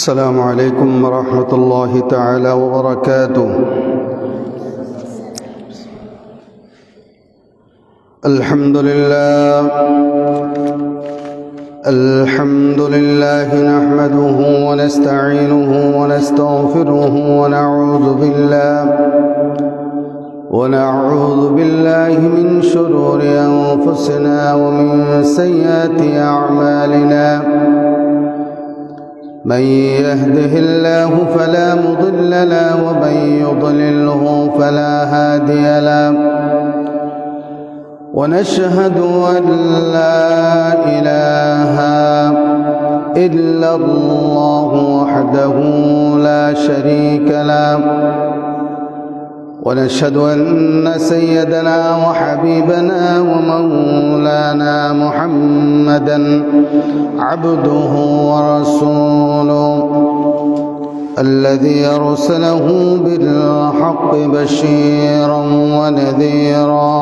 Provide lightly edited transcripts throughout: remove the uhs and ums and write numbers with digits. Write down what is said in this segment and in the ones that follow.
السلام عليكم ورحمة الله تعالى وبركاته. الحمد لله نحمده ونستعينه ونستغفره ونعوذ بالله من شرور أنفسنا ومن سيئات أعمالنا. من يهده الله فلا مضل له ومن يضلله فلا هادي له. ونشهد أن لا إله إلا الله وحده لا شريك له. ونشهد أن سيدنا وحبيبنا ومولانا محمدا عبده ورسوله الذي أرسله بالحق بشيرا ونذيرا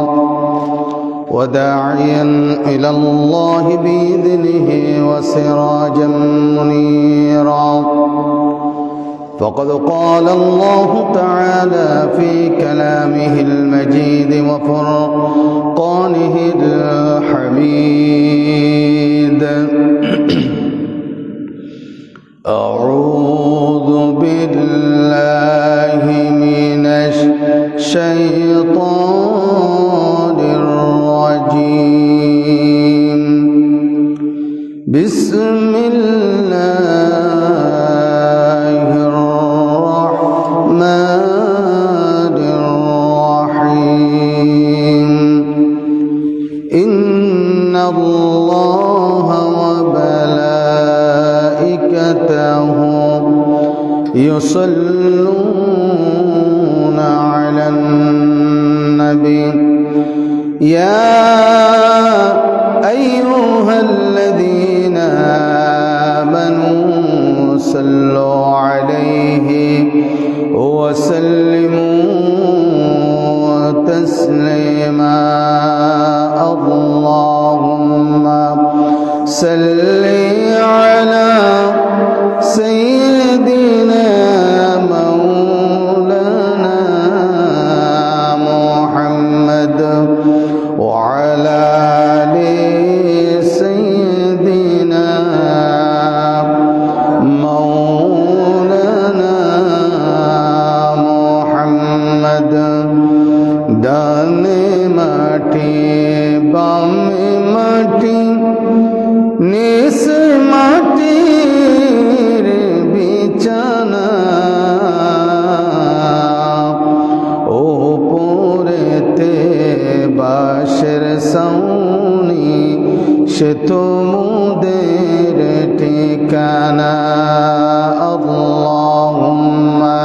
وداعيا إلى الله بإذنه وسراجا منيرا. فقد قال الله تعالى في كلامه المجيد وفرقانه الحميد: أعوذ بالله من الشيطان الرجيم. بسم الله الرحمن الرحيم. إن الله وملائكته يصلون على النبي يا أيها الذين آمنوا صلوا عليه وسلموا تسليما. اللهم صل على سيدنا مولانا محمد وعلى آل سيدنا مولانا محمد. ডানে মাটি বামে মাটি নিচ মাটির বিছানা, ওপরেতে বাঁশের ছাউনি, সে তো মোদের ঠিকানা। আল্লাহুম্মা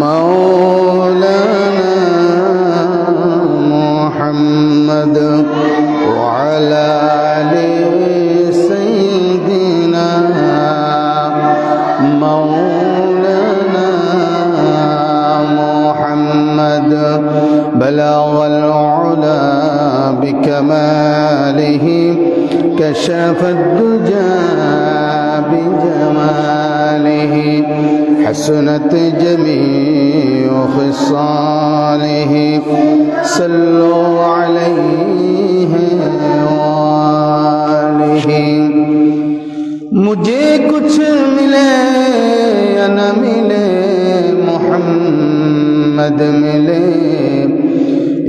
مولانا محمد وعلى آل سيدنا مولانا محمد. بلغ العلا بكماله كشف الدجى بجماله. حسنت جميع خصاله. صلوا عليه وآله. मुझे कुछ मिले या न मिले, मोहम्मद मिले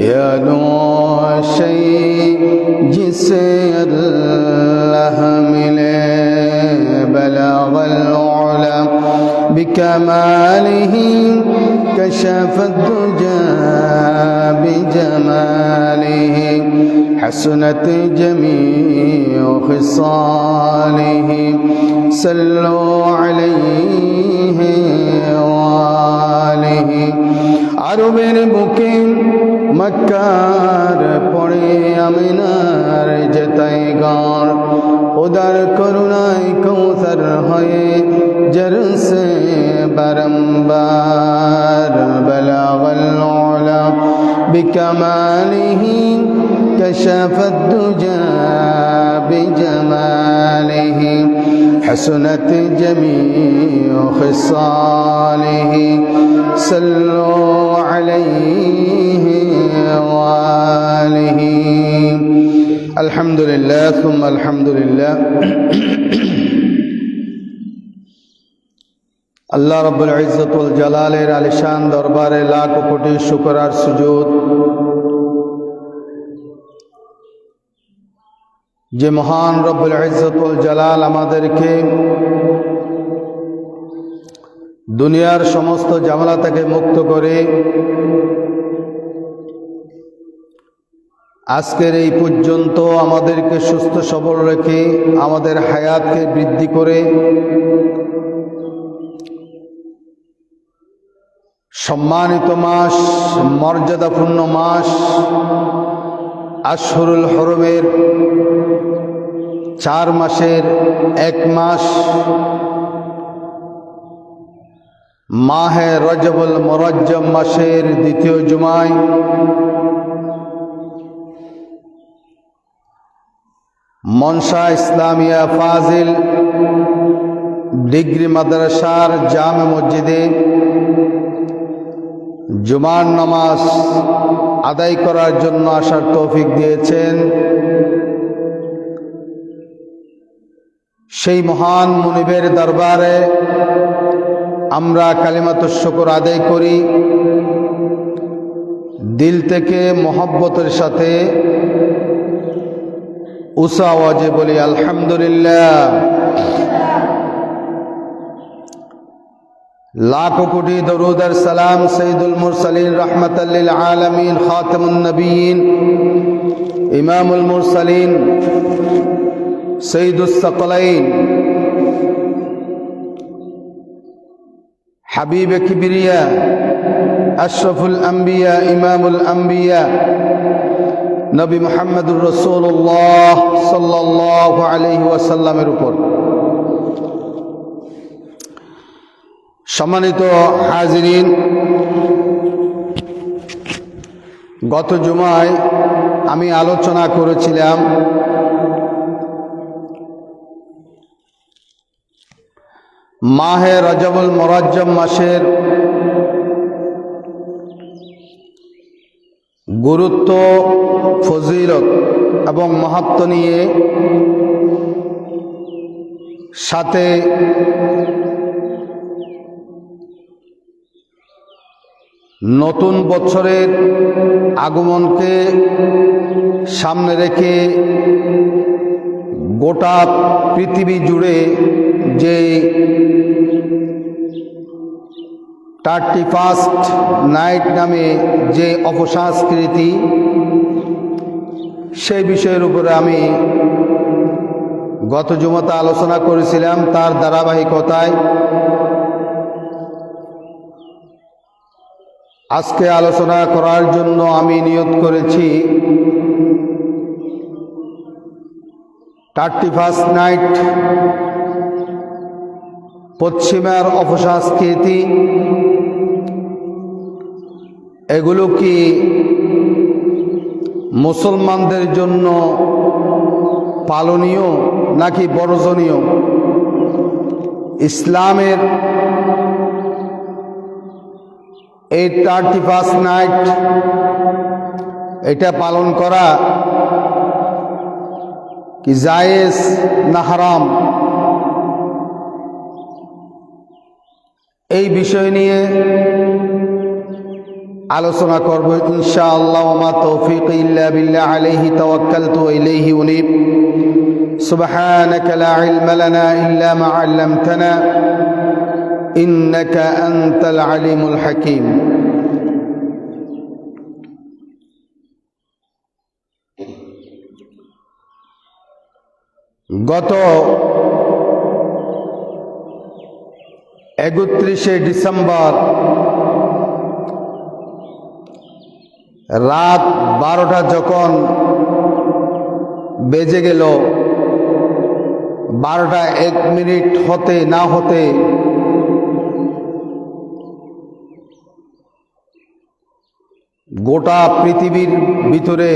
या दो शई जिसे अल्लाह मिले. बलगल उला بكماله كشف الدجى بجماله. حسنت جميع خصاله. صلوا عليه وآله. আরবের বুকে মক্কার পরে আমিনার যেতাই গান, উদার করুণায় কৌসর হয়ে জরসে বারম্বার। বলাগল উলা বিকমালিহি كشف الدجى بجماله حسنت جميع خصاله صلوا عليه وآله الحمد لله ثم الحمد لله আল্লাহ রাব্বুল ইজ্জত ওয়াল জালালের আলিশান দরবারে লাখ কোটি শুকর আর সুজুদ যে মহান রব্বুল ইজ্জত ওয়াল জালাল আমাদেরকে দুনিয়ার সমস্ত ঝামেলা থেকে মুক্ত করে আজকের এই পর্যন্ত আমাদেরকে সুস্থ সবল রেখে আমাদের হায়াতকে বৃদ্ধি করে সম্মানিত মাস মর্যাদাপূর্ণ মাস আশহুরুল হরমের 4 মাসের 1 মাস মাহে রজবুল মুরজ্জম মাসের 2য় জুমায় মনসা ইসলামিয়া ফাজিল ডিগ্রি মাদ্রাসার জামে মসজিদে জুমার নামাজ আদায় করার জন্য আসার তৌফিক দিয়েছেন সেই মহান মুনিবের দরবারে আমরা কালিমাতুশ শুকর আদায় করি, দিল থেকে মহব্বতের সাথে উঁচা আওয়াজে বলি আলহামদুলিল্লাহ। लाखों कोटि दरूद और सलाम सैयदुल मुरसलीन रहमतल लिल आलमीन खातमुन नबीयीन इमामुल मुरसलीन सैयदुस सकलैन हबीब किबरिया अशरफुल अंबिया इमामुल अंबिया नबी मुहम्मदुर रसूलुल्लाह सल्लल्लाहु अलैहि वसल्लमेर ऊपर সম্মানিত হাজিরিন, গত জুমায় আমি আলোচনা করেছিলাম মাহে রজবুল মুরজ্জম মাসের গুরুত্ব, ফজিলত এবং মাহাত্ম্য নিয়ে, সাথে নতুন বছরের আগমনকে সামনে রেখে গোটা পৃথিবী জুড়ে যে 31st নাইট নামে যে অপসংস্কৃতি, সেই বিষয়ের উপরে আমি গত জুমাতে আলোচনা করেছিলাম। তার ধারাবাহিকতায় আজকে আলোচনা করার জন্য আমি নিয়ত করেছি 31st নাইট পশ্চিমার অপসংস্কৃতি, এগুলো কি মুসলমানদের জন্য পালনীয় নাকি বর্জনীয়? ইসলামের এই 31st নাইট এটা পালন করা কি জায়েজ না হারাম, এই বিষয় নিয়ে আলোচনা করব ইনশাআল্লাহ। ওয়া তৌফিক ইল্লা বিল্লাহ আলাইহি তাওয়াক্কালতু ওয়া ইলাইহি উনীব। সুবহানাকা লা ইলমা লানা ইল্লা মা 'আল্লামতানা ইন্নাকা আনতাল আলিমুল হাকীম। গত 31শে ডিসেম্বর রাত 12টা যখন বেজে গেল, 12টা 1 মিনিট হতে না হতে গোটা পৃথিবীর ভিতরে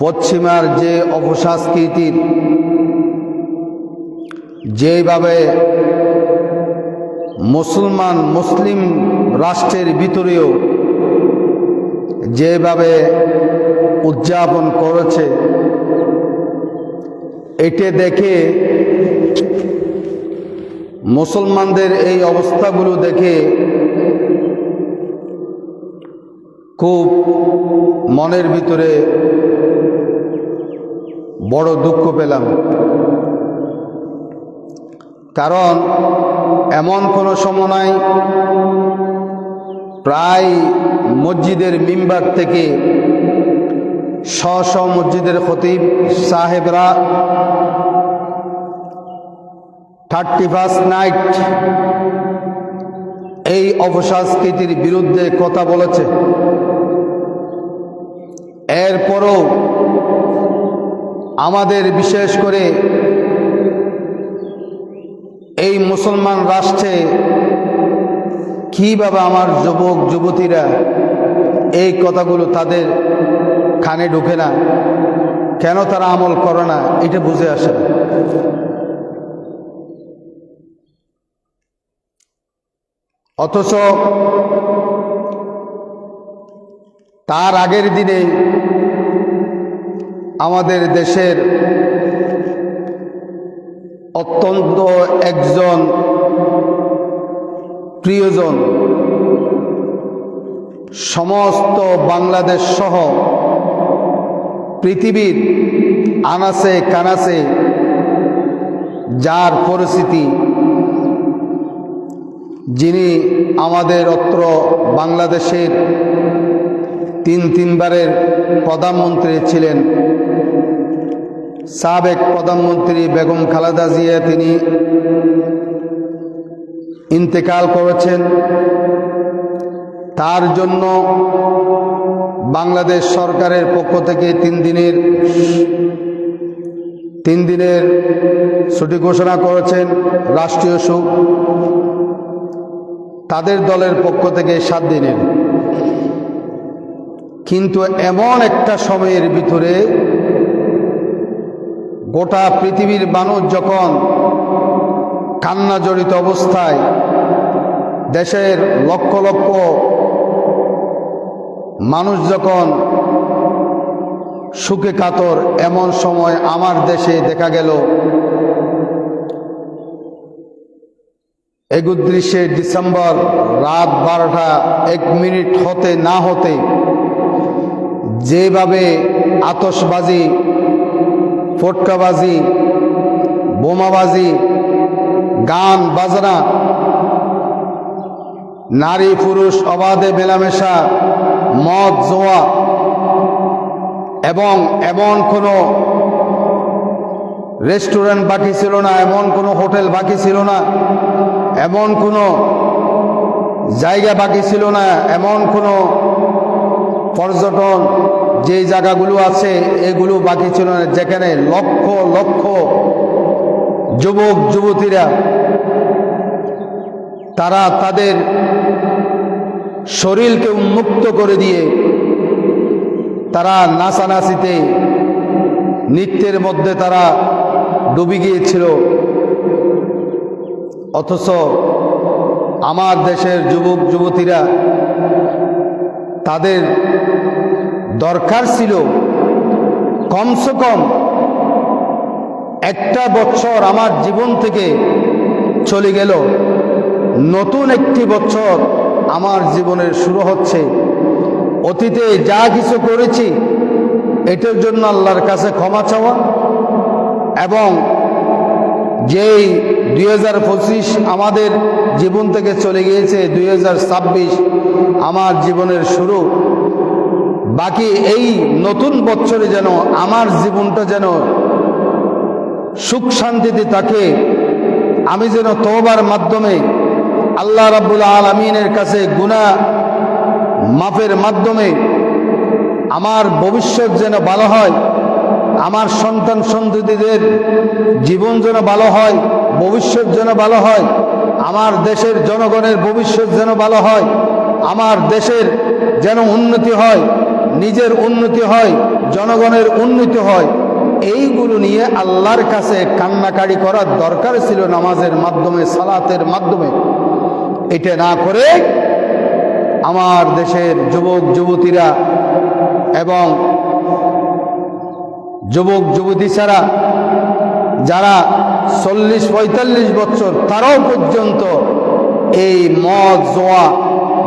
পশ্চিমার যে অপসংস্কৃতির যেভাবে মুসলিম রাষ্ট্রের ভিতরেও যেভাবে উদযাপন করেছে, এটা দেখে মুসলমানদের এই অবস্থাগুলো দেখে খুব মনের ভিতরে বড় দুঃখ পেলাম। কারণ এমন কোনো সময় নাই, প্রায় মসজিদের মিম্বার থেকে স্ব মসজিদের খতিব সাহেবরা 31st নাইট এই অপসংস্কৃতির বিরুদ্ধে কথা বলেছে। এরপরও আমাদের বিশেষ করে এই মুসলমান রাষ্ট্রে কিভাবে আমার যুবক যুবতীরা এই কথাগুলো তাদের কানে ঢোকে না, কেন তারা আমল করে না, এটা বুঝে আসে না। অথচ তার আগের দিনে আমাদের দেশের অত্যন্ত একজন প্রিয়জন সমস্ত বাংলাদেশ সহ পৃথিবীর আনাসে কানাসে যার পরিস্থিতি, যিনি আমাদের অত্র বাংলাদেশের তিনবারের প্রধানমন্ত্রী ছিলেন, সাবেক প্রধানমন্ত্রী বেগম খালেদা জিয়া, তিনি ইন্তেকাল করেছেন। তার জন্য বাংলাদেশ সরকারের পক্ষ থেকে 3 দিনের ছুটি ঘোষণা করেছেন, রাষ্ট্রীয় শোক। তাদের দলের পক্ষ থেকে 7 দিনের। কিন্তু এমন একটা সময়ের ভিতরে গোটা পৃথিবীর মানুষ যখন কান্না জড়িত অবস্থায়, দেশের লক্ষ লক্ষ মানুষ যখন সুখে কাতর, এমন সময় আমার দেশে দেখা গেল 31শে ডিসেম্বর রাত 12টা 1 মিনিট হতে না হতে যেভাবে আতশবাজি, ফটকাবাজি, বোমাবাজি, গান বাজনা, নারী পুরুষ অবাধে মেলামেশা, মদ জোয়া, এবং এমন কোনো রেস্টুরেন্ট বাকি ছিল না, এমন কোনো হোটেল বাকি ছিল না, এমন কোনো জায়গা বাকি ছিল না, এমন কোনো পর্যটন যে জায়গাগুলো আছে এগুলো বাকি ছিল না, যেখানে লক্ষ লক্ষ যুবক যুবতীরা তারা তাদের শরীরকে উন্মুক্ত করে দিয়ে তারা নাচানাচিতে, নৃত্যের মধ্যে তারা ডুবে গিয়েছিল। অথচ আমার দেশের যুবক যুবতীরা, তাদের দরকার ছিল কমসে কম 1টা বছর আমার জীবন থেকে চলে গেল, নতুন একটি বছর আমার জীবনের শুরু হচ্ছে। অতীতে যা কিছু করেছি এটার জন্য আল্লাহর কাছে ক্ষমা চাওয়া, এবং যেই 2025 আমাদের জীবন থেকে চলে গিয়েছে, 2026 আমার জীবনের শুরু। বাকি এই নতুন বছরে যেন আমার জীবনটা যেন সুখ শান্তিতে থাকে, আমি যেন তওবার মাধ্যমে আল্লাহ রাব্বুল আলামিনের কাছে গুনাহ মাফের মাধ্যমে আমার ভবিষ্যৎ যেন ভালো হয়, আমার সন্তান সন্ততিদের জীবন যেন ভালো হয়, ভবিষ্যৎ যেন ভালো হয়, আমার দেশের জনগণের ভবিষ্যৎ যেন ভালো হয়, আমার দেশের যেন উন্নতি হয়, নিজের উন্নতি হয়, জনগণের উন্নতি হয়, এইগুলো নিয়ে আল্লাহর কাছে কান্নাকাড়ি করার দরকার ছিল নামাজের মাধ্যমে, সালাতের মাধ্যমে। এটা না করে আমার দেশের যুবক যুবতীরা এবং যুবক যুবতী ছাড়া যারা 40-45 বছর তারাও পর্যন্ত এই মদ, জোয়া,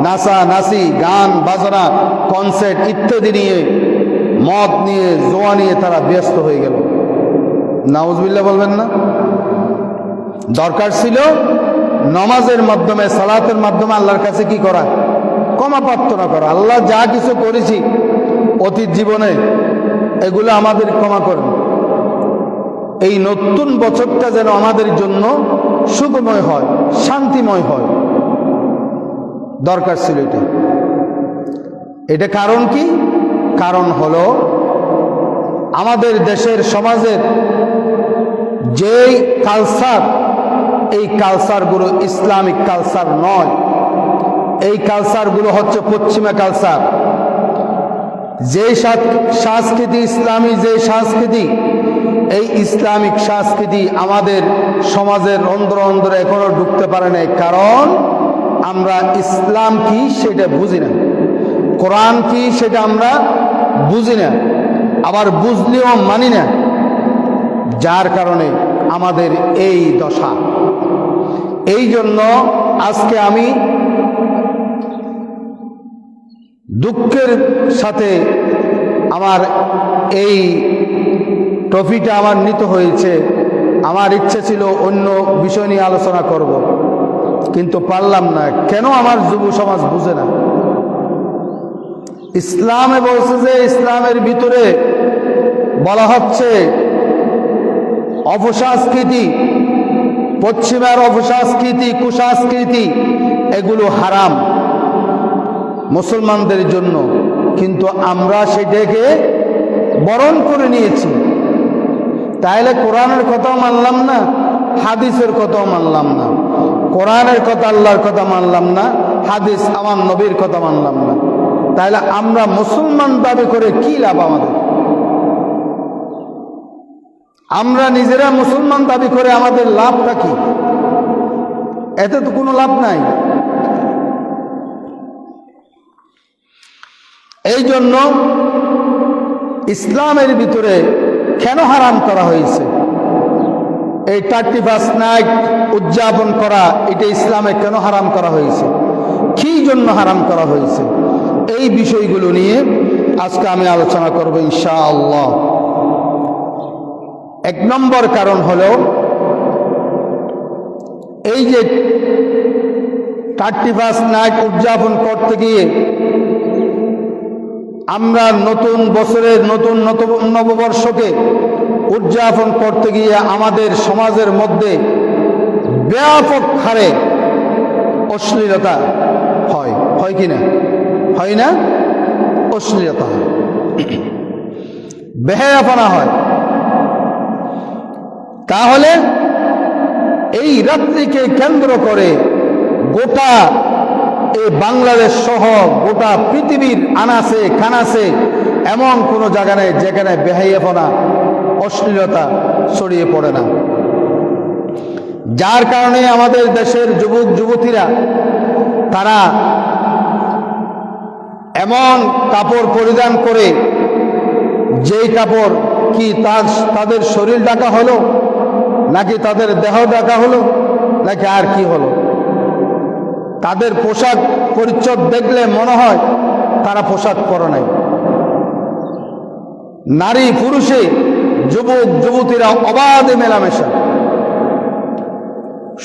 নাচা নাচি, গান বাজনা, কনসার্ট ইত্যাদি নিয়ে, মদ নিয়ে, জোয়া নিয়ে তারা ব্যস্ত হয়ে গেল। নাউজুবিল্লাহ বলবেন না? দরকার ছিল নামাজের মাধ্যমে, সালাতের মাধ্যমে আল্লাহর কাছে কি করা? ক্ষমা প্রার্থনা করা। আল্লাহ যা কিছু করেছি অতীত জীবনে এগুলো আমাদের ক্ষমা করেন। এই নতুন বছরটা যেন আমাদের জন্য সুখময় হয়, শান্তিময় হয়, দরকার ছিল এটা। এটা কারণ কি? কারণ হলো আমাদের দেশের সমাজের যেই কালচার, এই কালচারগুলো ইসলামিক কালচার নয়। এই কালচারগুলো হচ্ছে পশ্চিমা কালচার। যে সংস্কৃতি, ইসলামী যে সংস্কৃতি, এই ইসলামিক সংস্কৃতি আমাদের সমাজের অন্দর অন্দরে এখনো ঢুকতে পারে নাই। কারণ আমরা ইসলাম কি সেটা বুঝি না, কোরআন কি সেটা আমরা বুঝি না, আবার বুঝলেও মানি না। যার কারণে আমাদের এই দশা। এই জন্য আজকে আমি দুঃখের সাথে আমার এই ট্রফিটা আমার নিতে হয়েছে। আমার ইচ্ছে ছিল অন্য বিষয় নিয়ে আলোচনা করব, কিন্তু পারলাম না। কেন? আমার যুব সমাজ বুঝে না। ইসলামে বলছে যে ইসলামের ভিতরে বলা হচ্ছে অপসংস্কৃতি, পশ্চিমের অপসংস্কৃতি, কুসংস্কৃতি এগুলো হারাম মুসলমানদের জন্য, কিন্তু আমরা সেটাকে বরণ করে নিয়েছি। তাইলে কোরআনের কথাও মানলাম না, হাদিসের কথাও মানলাম না। কোরআনের কথা আল্লাহর কথা মানলাম না, হাদিস আমার নবীর কথা মানলাম না। তাইলে আমরা মুসলমান দাবি করে কি লাভ আমাদের? আমরা নিজেরা মুসলমান দাবি করে আমাদের লাভটা কি? এতে তো কোনো লাভ নাই। এই জন্য ইসলামের ভিতরে কেন হারাম করা হয়েছে এই 31 নাইট উদযাপন করা? এটা ইসলামে কেন হারাম করা হয়েছে? কি জন্য হারাম করা হয়েছে? এই বিষয়গুলো নিয়ে আজকে আমি আলোচনা করব ইনশাআল্লাহ। 1 নম্বর কারণ হলো এই যে 31 নাইট উদযাপন করতে গিয়ে আমরা নতুন বছরের নতুন নববর্ষকে উদযাপন করতে গিয়ে আমাদের সমাজের মধ্যে ব্যাপক হারে অশ্লীলতা হয় কি না? হয় না? অশ্লীলতা হয়, বেহায়াপনা হয়। তাহলে এই রাত্রিকে কেন্দ্র করে গোটা এই বাংলাদেশ সহ গোটা পৃথিবীর আনাসে কানাসে এমন কোনো জায়গা নেই যেখানে বেহায়াপনা, অশ্লীলতা ছড়িয়ে পড়ে না। যার কারণে আমাদের দেশের যুবক যুবতীরা তারা এমন কাপড় পরিধান করে, যেই কাপড় কি তাদের শরীর ঢাকা হলো, নাকি তাদের দেহ ঢাকা হলো, নাকি আর কি হলো? তাদের পোশাক পরিচ্ছদ দেখলে মনে হয় তারা পোশাক পরে নাই। নারী পুরুষে যুবক যুবতীরা অবাধে মেলামেশা।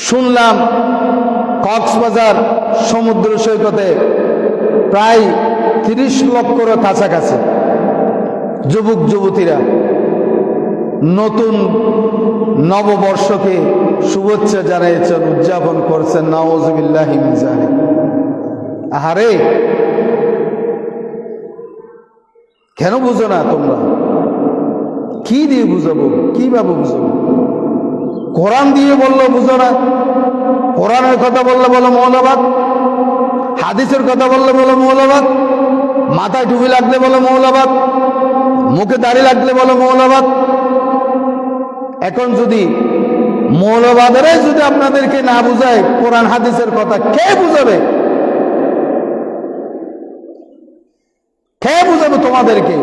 শুনলাম কক্সবাজার সমুদ্র সৈকতে প্রায় 30 লক্ষের কাছাকাছি যুবক যুবতীরা নতুন নববর্ষকে শুভেচ্ছা জানিয়েছেন, উদযাপন করছেন। নাউযুবিল্লাহি মিন যালিক। আহারে, কেন বুঝো না তোমরা? কি দিয়ে বুঝাবো? কিভাবে বুঝাবো? কোরআন দিয়ে বললো বুঝো না, কোরআনের কথা বললে বলো মৌলবাদ, হাদিসের কথা বললে বলো মৌলবাদ। মাথায় টুপি লাগলে বলো মৌলবাদ, মুখে দাড়ি লাগলে বলো মৌলবাদ। এখন যদি মৌলবাদেরাই যদি আপনাদেরকে না বুঝায় কোরআন হাদিসের কথা, কে বুঝাবে? কে বুঝাবে তোমাদেরকে?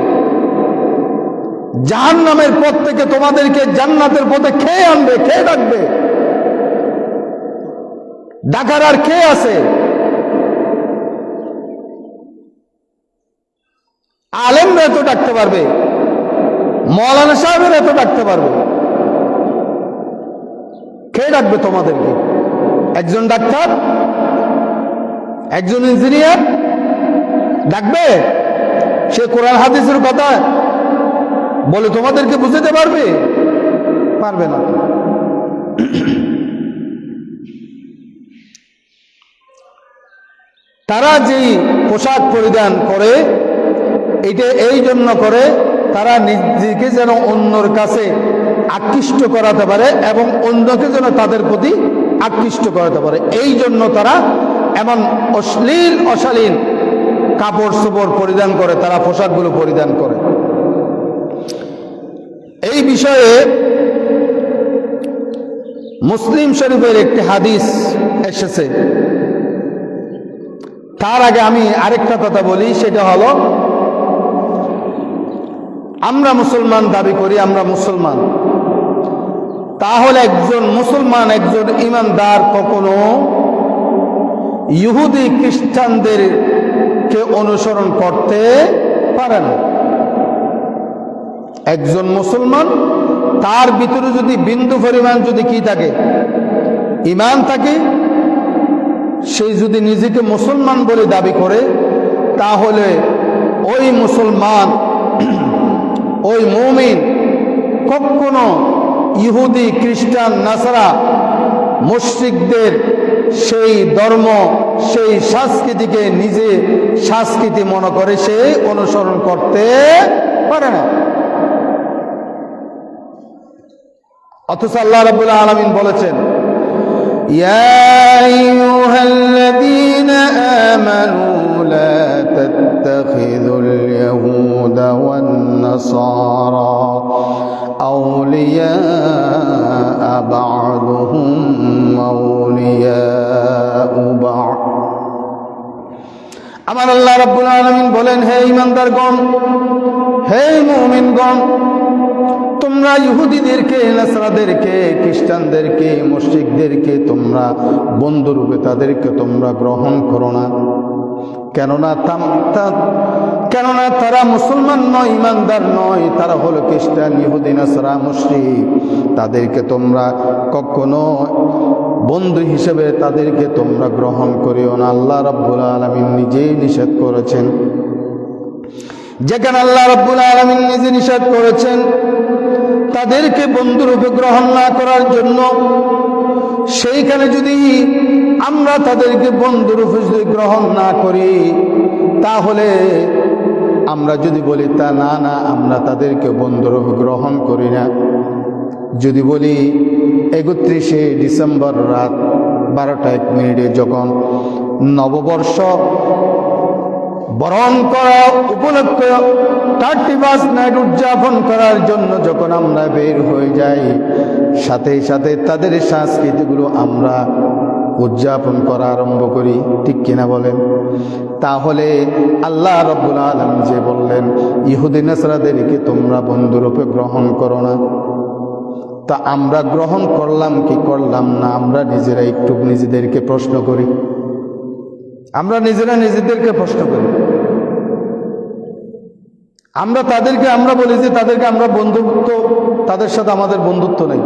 জাহান্নামের পথ থেকে তোমাদেরকে জান্নাতের পথে কে আনবে? কে ডাকবে? ডাকার আর কে আছে? আলেমরা এত ডাকতে পারবে, মৌলানা সাহেবের এত ডাকতে পারবে, কে ডাকবে তোমাদেরকে? একজন ডাক্তার, একজন ইঞ্জিনিয়ার ডাকবে? সে কোরআন হাদিসের কথা বলে তোমাদেরকে বুঝাতে পারবে? পারবে না। তারা যেই পোশাক পরিধান করে এটা এই জন্য করে তারা নিজেকে যেন অন্যর কাছে আকৃষ্ট করাতে পারে এবং অন্যকে যেন তাদের প্রতি আকৃষ্ট করাতে পারে। এই জন্য তারা এমন অশ্লীল অশালীন কাপড় চোপড় পরিধান করে, তারা পোশাকগুলো পরিধান করে। এই বিষয়ে মুসলিম শরীফের একটি হাদিস এসেছে। তার আগে আমি আরেকটা কথা বলি, সেটা হলো আমরা মুসলমান দাবি করি, আমরা মুসলমান। তাহলে একজন মুসলমান, একজন ইমানদার কখনো ইহুদি খ্রিস্টানদেরকে অনুসরণ করতে পারে না। একজন মুসলমান, তার ভিতরে যদি বিন্দু পরিমাণ যদি কি থাকে, ঈমান থাকে, সে যদি নিজেকে মুসলমান বলে দাবি করে, তাহলে ওই মুসলমান, ওই মুমিন কখনো ইহুদি খ্রিস্টান নাসারা মুশরিকদের সেই ধর্ম, সেই সংস্কৃতিকে নিজে সংস্কৃতি মনে করে সে অনুসরণ করতে পারে না। অথচ আল্লাহ রাব্বুল আলামিন বলেছেন, ইয়া আইয়ুহাল্লাযীনা আমানু লা তাত্তাখিযুল ইয়াহুদা ওয়ান নাসারা আউলিয়া বা'দুহুম আউলিয়াউ বা'দ। আমার আল্লাহ রাব্বুল আলামিন বলেন, হে ঈমানদারগণ, হে মুমিনগণ, তোমরা ইহুদিদেরকে, নাসারাদেরকে, খ্রিস্টানদেরকে, মুশরিকদেরকে তোমরা বন্ধুরূপে তাদেরকে তোমরা গ্রহণ করো না। কেননা তারা মুসলমান নয়, ইমানদার নয়, তারা হলো খ্রিস্টান, ইহুদি, নাসারা, মুশরিক। তাদেরকে তোমরা কখনো বন্ধু হিসেবে তাদেরকে তোমরা গ্রহণ করিও না। আল্লাহ রাব্বুল আলামিন নিজেই নিষেধ করেছেন। যেখানে আল্লাহ রাব্বুল আলামিন নিজে নিষেধ করেছেন তাদেরকে বন্ধুরূপে গ্রহণ না করার জন্য, সেইখানে যদি আমরা তাদেরকে বন্ধুরূপে যদি গ্রহণ না করি, তাহলে আমরা যদি বলি তা না না আমরা তাদেরকে বন্ধুরূপে গ্রহণ করি না, যদি বলি 31শে ডিসেম্বর রাত 12:01 যখন নববর্ষ বরণ করা উপলক্ষে 31 নাইট উদযাপন করার জন্য যখন আমরা বের হয়ে যাই, সাথে সাথে তাদের সংস্কৃতিগুলো আমরা উদযাপন করা আরম্ভ করি, ঠিক কিনা বলেন? তাহলে আল্লাহ রাব্বুল আলামিন যে বললেন ইহুদি নাসারাদেরকে তোমরা বন্ধুরূপে গ্রহণ করো না, তা আমরা গ্রহণ করলাম কি করলাম না? আমরা নিজেরা একটু নিজেদেরকে প্রশ্ন করি, আমরা নিজেরা নিজেদেরকে প্রশ্ন করি। আমরা তাদেরকে আমরা বলি যে তাদেরকে আমরা বন্ধুত্ব, তাদের সাথে আমাদের বন্ধুত্ব নেই,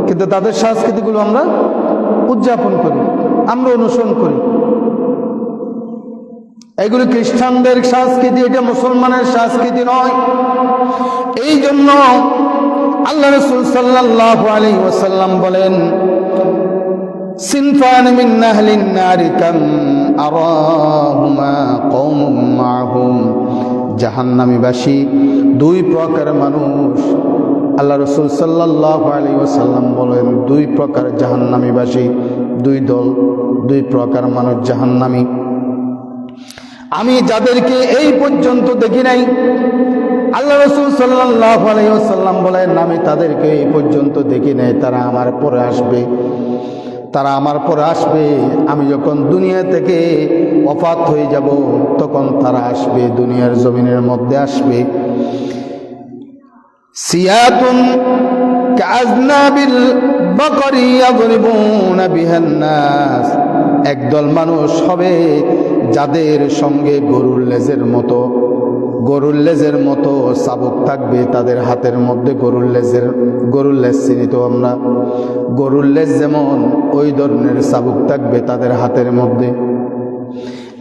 কিন্তু তাদের সংস্কৃতিগুলো আমরা উদযাপন করি, আমরা অনুসরণ করি। এগুলো খ্রিস্টানদের সংস্কৃতি, এটা মুসলমানের সংস্কৃতি নয়। এই জন্য আল্লাহ রাসূল সাল্লাল্লাহু আলাইহি ওয়াসাল্লাম বলেন, সিনফান মিন আহলিন নারি কাম আরাহুমা কওমুম মা'হুম। জাহান্নামীবাসী দুই প্রকার মানুষ। আল্লাহ রাসূল সাল্লাল্লাহু আলাইহি ওয়াসাল্লাম বলেন, দুই প্রকার জাহান্নামীবাসী, দুই দল, দুই প্রকার মানুষ জাহান্নামী। আমি যাদেরকে এই পর্যন্ত দেখি নাই, আল্লাহ রাসূল সাল্লাল্লাহু আলাইহি ওয়াসাল্লাম বলেন, আমি তাদেরকে এই পর্যন্ত দেখি নাই, তারা আমার পরে আসবে, তারা আমার পরে আসবে। আমি যখন দুনিয়া থেকে ওফাত হয়ে যাব তখন তারা আসবে, দুনিয়ার জমিনের মধ্যে আসবে। সিয়াতুন কাযনাবিল বাকরি ইয়াদরিবুনা বিহান নাস, একদল মানুষ হবে যাদের সঙ্গে গরুর লেজের মতো চাবুক থাকবে তাদের হাতের মধ্যে। গরুর লেজ চিনি তো আমরা, গরুর লেজ যেমন ওই ধরনের চাবুক থাকবে তাদের হাতের মধ্যে।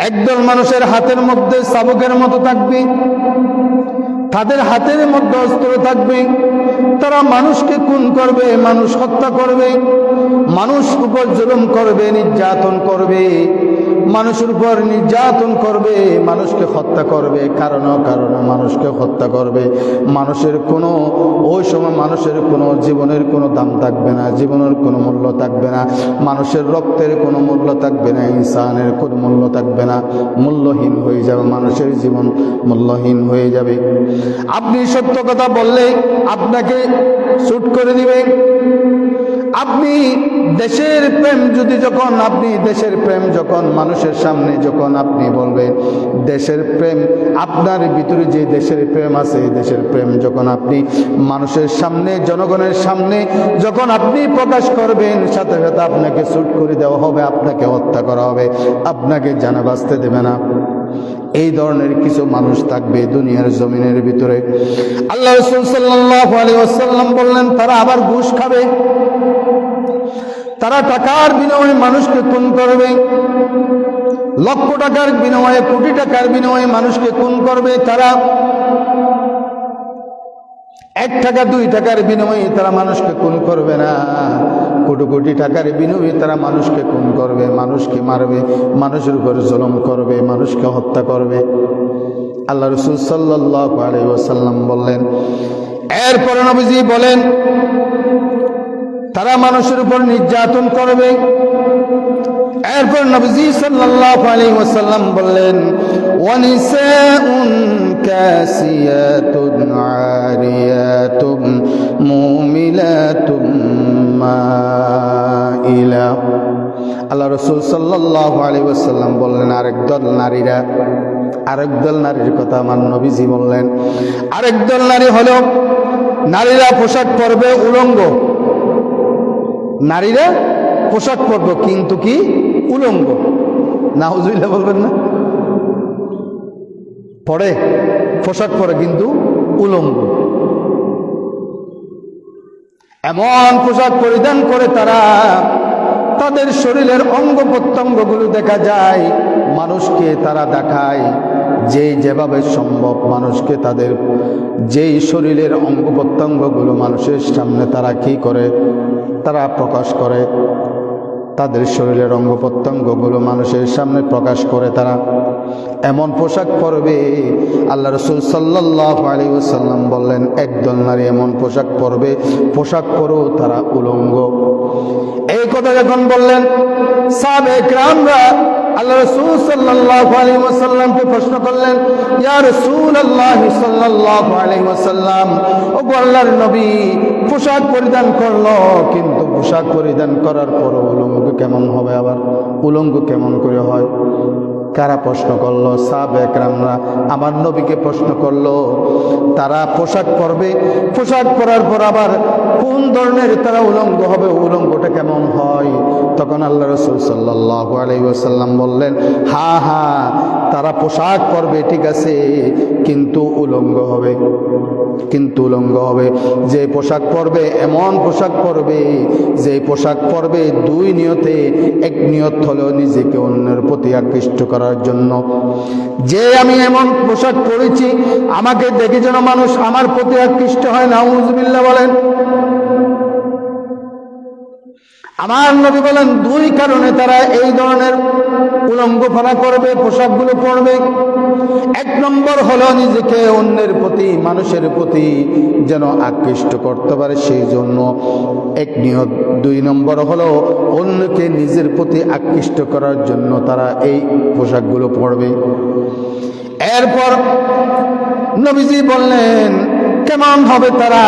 একদল মানুষের হাতের মধ্যে চাবুকের মতো থাকবে, তাদের হাতের মধ্যে অস্ত্র থাকবে। তারা মানুষকে খুন করবে, মানুষ হত্যা করবে, মানুষ উপর জুলুম করবে, নির্যাতন করবে, মানুষের উপর নির্যাতন করবে, মানুষকে হত্যা করবে, কারণে মানুষকে হত্যা করবে। মানুষের কোনো ওই সময় মানুষের কোনো জীবনের কোনো দাম থাকবে না, জীবনের কোনো মূল্য থাকবে না, মানুষের রক্তের কোনো মূল্য থাকবে না, ইনসানের কোনো মূল্য থাকবে না, মূল্যহীন হয়ে যাবে, মানুষের জীবন মূল্যহীন হয়ে যাবে। আপনি সত্য কথা বললে আপনাকে শুট করে দিবে। আপনি দেশের প্রেম যখন মানুষের সামনে যখন আপনি বলবেন, দেশের প্রেম আপনার ভিতরে যে দেশের প্রেম আছে, দেশের প্রেম যখন আপনি মানুষের সামনে, জনগণের সামনে যখন আপনি প্রকাশ করবেন, সাথে সাথে আপনাকে শুট করে দেওয়া হবে, আপনাকে হত্যা করা হবে, আপনাকে জানা বাঁচতে দেবে না। এই ধরনের কিছু মানুষ থাকবে দুনিয়ার জমিনের ভিতরে। আল্লাহ রাসূল সাল্লাল্লাহু আলাইহি ওয়াসাল্লাম বললেন, তারা আবার ঘুষ খাবে, তারা টাকার বিনিময়ে মানুষকে খুন করবে, লক্ষ টাকার বিনিময়ে, কোটি টাকার বিনিময়ে মানুষকে খুন করবে। তারা 1 টাকা 2 টাকার বিনিময়ে তারা মানুষকে খুন করবে না, কোটি কোটি টাকার বিনিময়ে তারা মানুষকে খুন করবে, মানুষকে মারবে, মানুষের উপর জুলুম করবে, মানুষকে হত্যা করবে। আল্লাহ রাসূল সাল্লাল্লাহু আলাইহি ওয়াসাল্লাম বললেন, এরপর নবীজি বলেন, তারা মানুষের উপর নির্যাতন করবে। এরপর নবীজি সাল্লাল্লাহু আলাইহি ওয়াসাল্লাম বললেন, ওয়ানিসাউন কাসিয়াতুন আরিয়াতুন মুমিলাতুন মাইলা। আল্লাহ রাসূল সাল্লাল্লাহু আলাইহি ওয়াসাল্লাম বললেন, আরেকদল নারীর কথা আমার নবীজি বললেন। আরেকদল নারী হলো, নারীরা পোশাক পরবে উলঙ্গ, নারীরা পোশাক পরবে কিন্তু কি উলঙ্গ। নাউজুবিল্লাহ বলবেন না, পরে পোশাক পরে কিন্তু উলঙ্গ। এমন পোশাক পরিধান করে তারা, তাদের শরীরের অঙ্গ প্রত্যঙ্গগুলো দেখা যায়, মানুষকে তারা দেখায় যেভাবে সম্ভব, মানুষকে তাদের যেই শরীরের অঙ্গ প্রত্যঙ্গগুলো মানুষের সামনে তারা কি করে, তারা প্রকাশ করে, তাদের শরীরের অঙ্গ প্রত্যঙ্গগুলো মানুষের সামনে প্রকাশ করে। তারা এমন পোশাক পরবে, আল্লাহ রাসূল সাল্লাল্লাহু আলাইহি ওয়াসাল্লাম বললেন, একদল নারী এমন পোশাক পরবে, পোশাক পরেও তারা উলঙ্গ। এই কথা যখন বললেন, সাহাবায়ে কেরামরা আল্লাহ রাসূল সাল্লাল্লাহু আলাইহি ওয়াসাল্লামকে প্রশ্ন করলেন, ইয়া রাসূলুল্লাহ সাল্লাল্লাহু আলাইহি ওয়াসাল্লাম, ও আল্লাহর নবী, পোশাক পরিধান করলো, কিন্তু পোশাক পরিধান করার পর উলঙ্গ কেমন হবে, আবার উলঙ্গ কেমন করে হয়? কারা প্রশ্ন করলো? সাহাবায়ে কেরামরা আমার নবীকে প্রশ্ন করলো। তারা পোশাক পরবে, পোশাক পরার পর আবার কোন ধরনের তারা উলঙ্গ হবে, উলঙ্গটা কেমন হয়? তখন আল্লাহ রাসূল সাল্লাল্লাহু আলাইহি ওয়াসাল্লাম বললেন, হ্যাঁ, তারা পোশাক পরবে ঠিক আছে, কিন্তু উলঙ্গ হবে। যে পোশাক পরবে, এমন পোশাক পরবে, যে পোশাক পরবে 2 নিয়তে। এক নিয়ত হলো নিজেকে অন্যের প্রতি আকৃষ্ট করার জন্য, যে আমি এমন পোশাক পরেছি আমাকে দেখে যেন মানুষ আমার প্রতি আকৃষ্ট হয়। নাউজুবিল্লাহ বলেন। আমার নবী বলেন, 2 কারণে তারা এই ধরনের উলঙ্গপনা করবে, পোশাকগুলো পরবে। এক নম্বর হলো নিজেকে অন্যের প্রতি, মানুষের প্রতি যেন আকৃষ্ট করতে পারে সেই জন্য এক নিয়ত। দুই নম্বর হলো অন্যকে নিজের প্রতি আকৃষ্ট করার জন্য তারা এই পোশাকগুলো পরবে। এরপর নবীজি বললেন কেমন হবে তারা,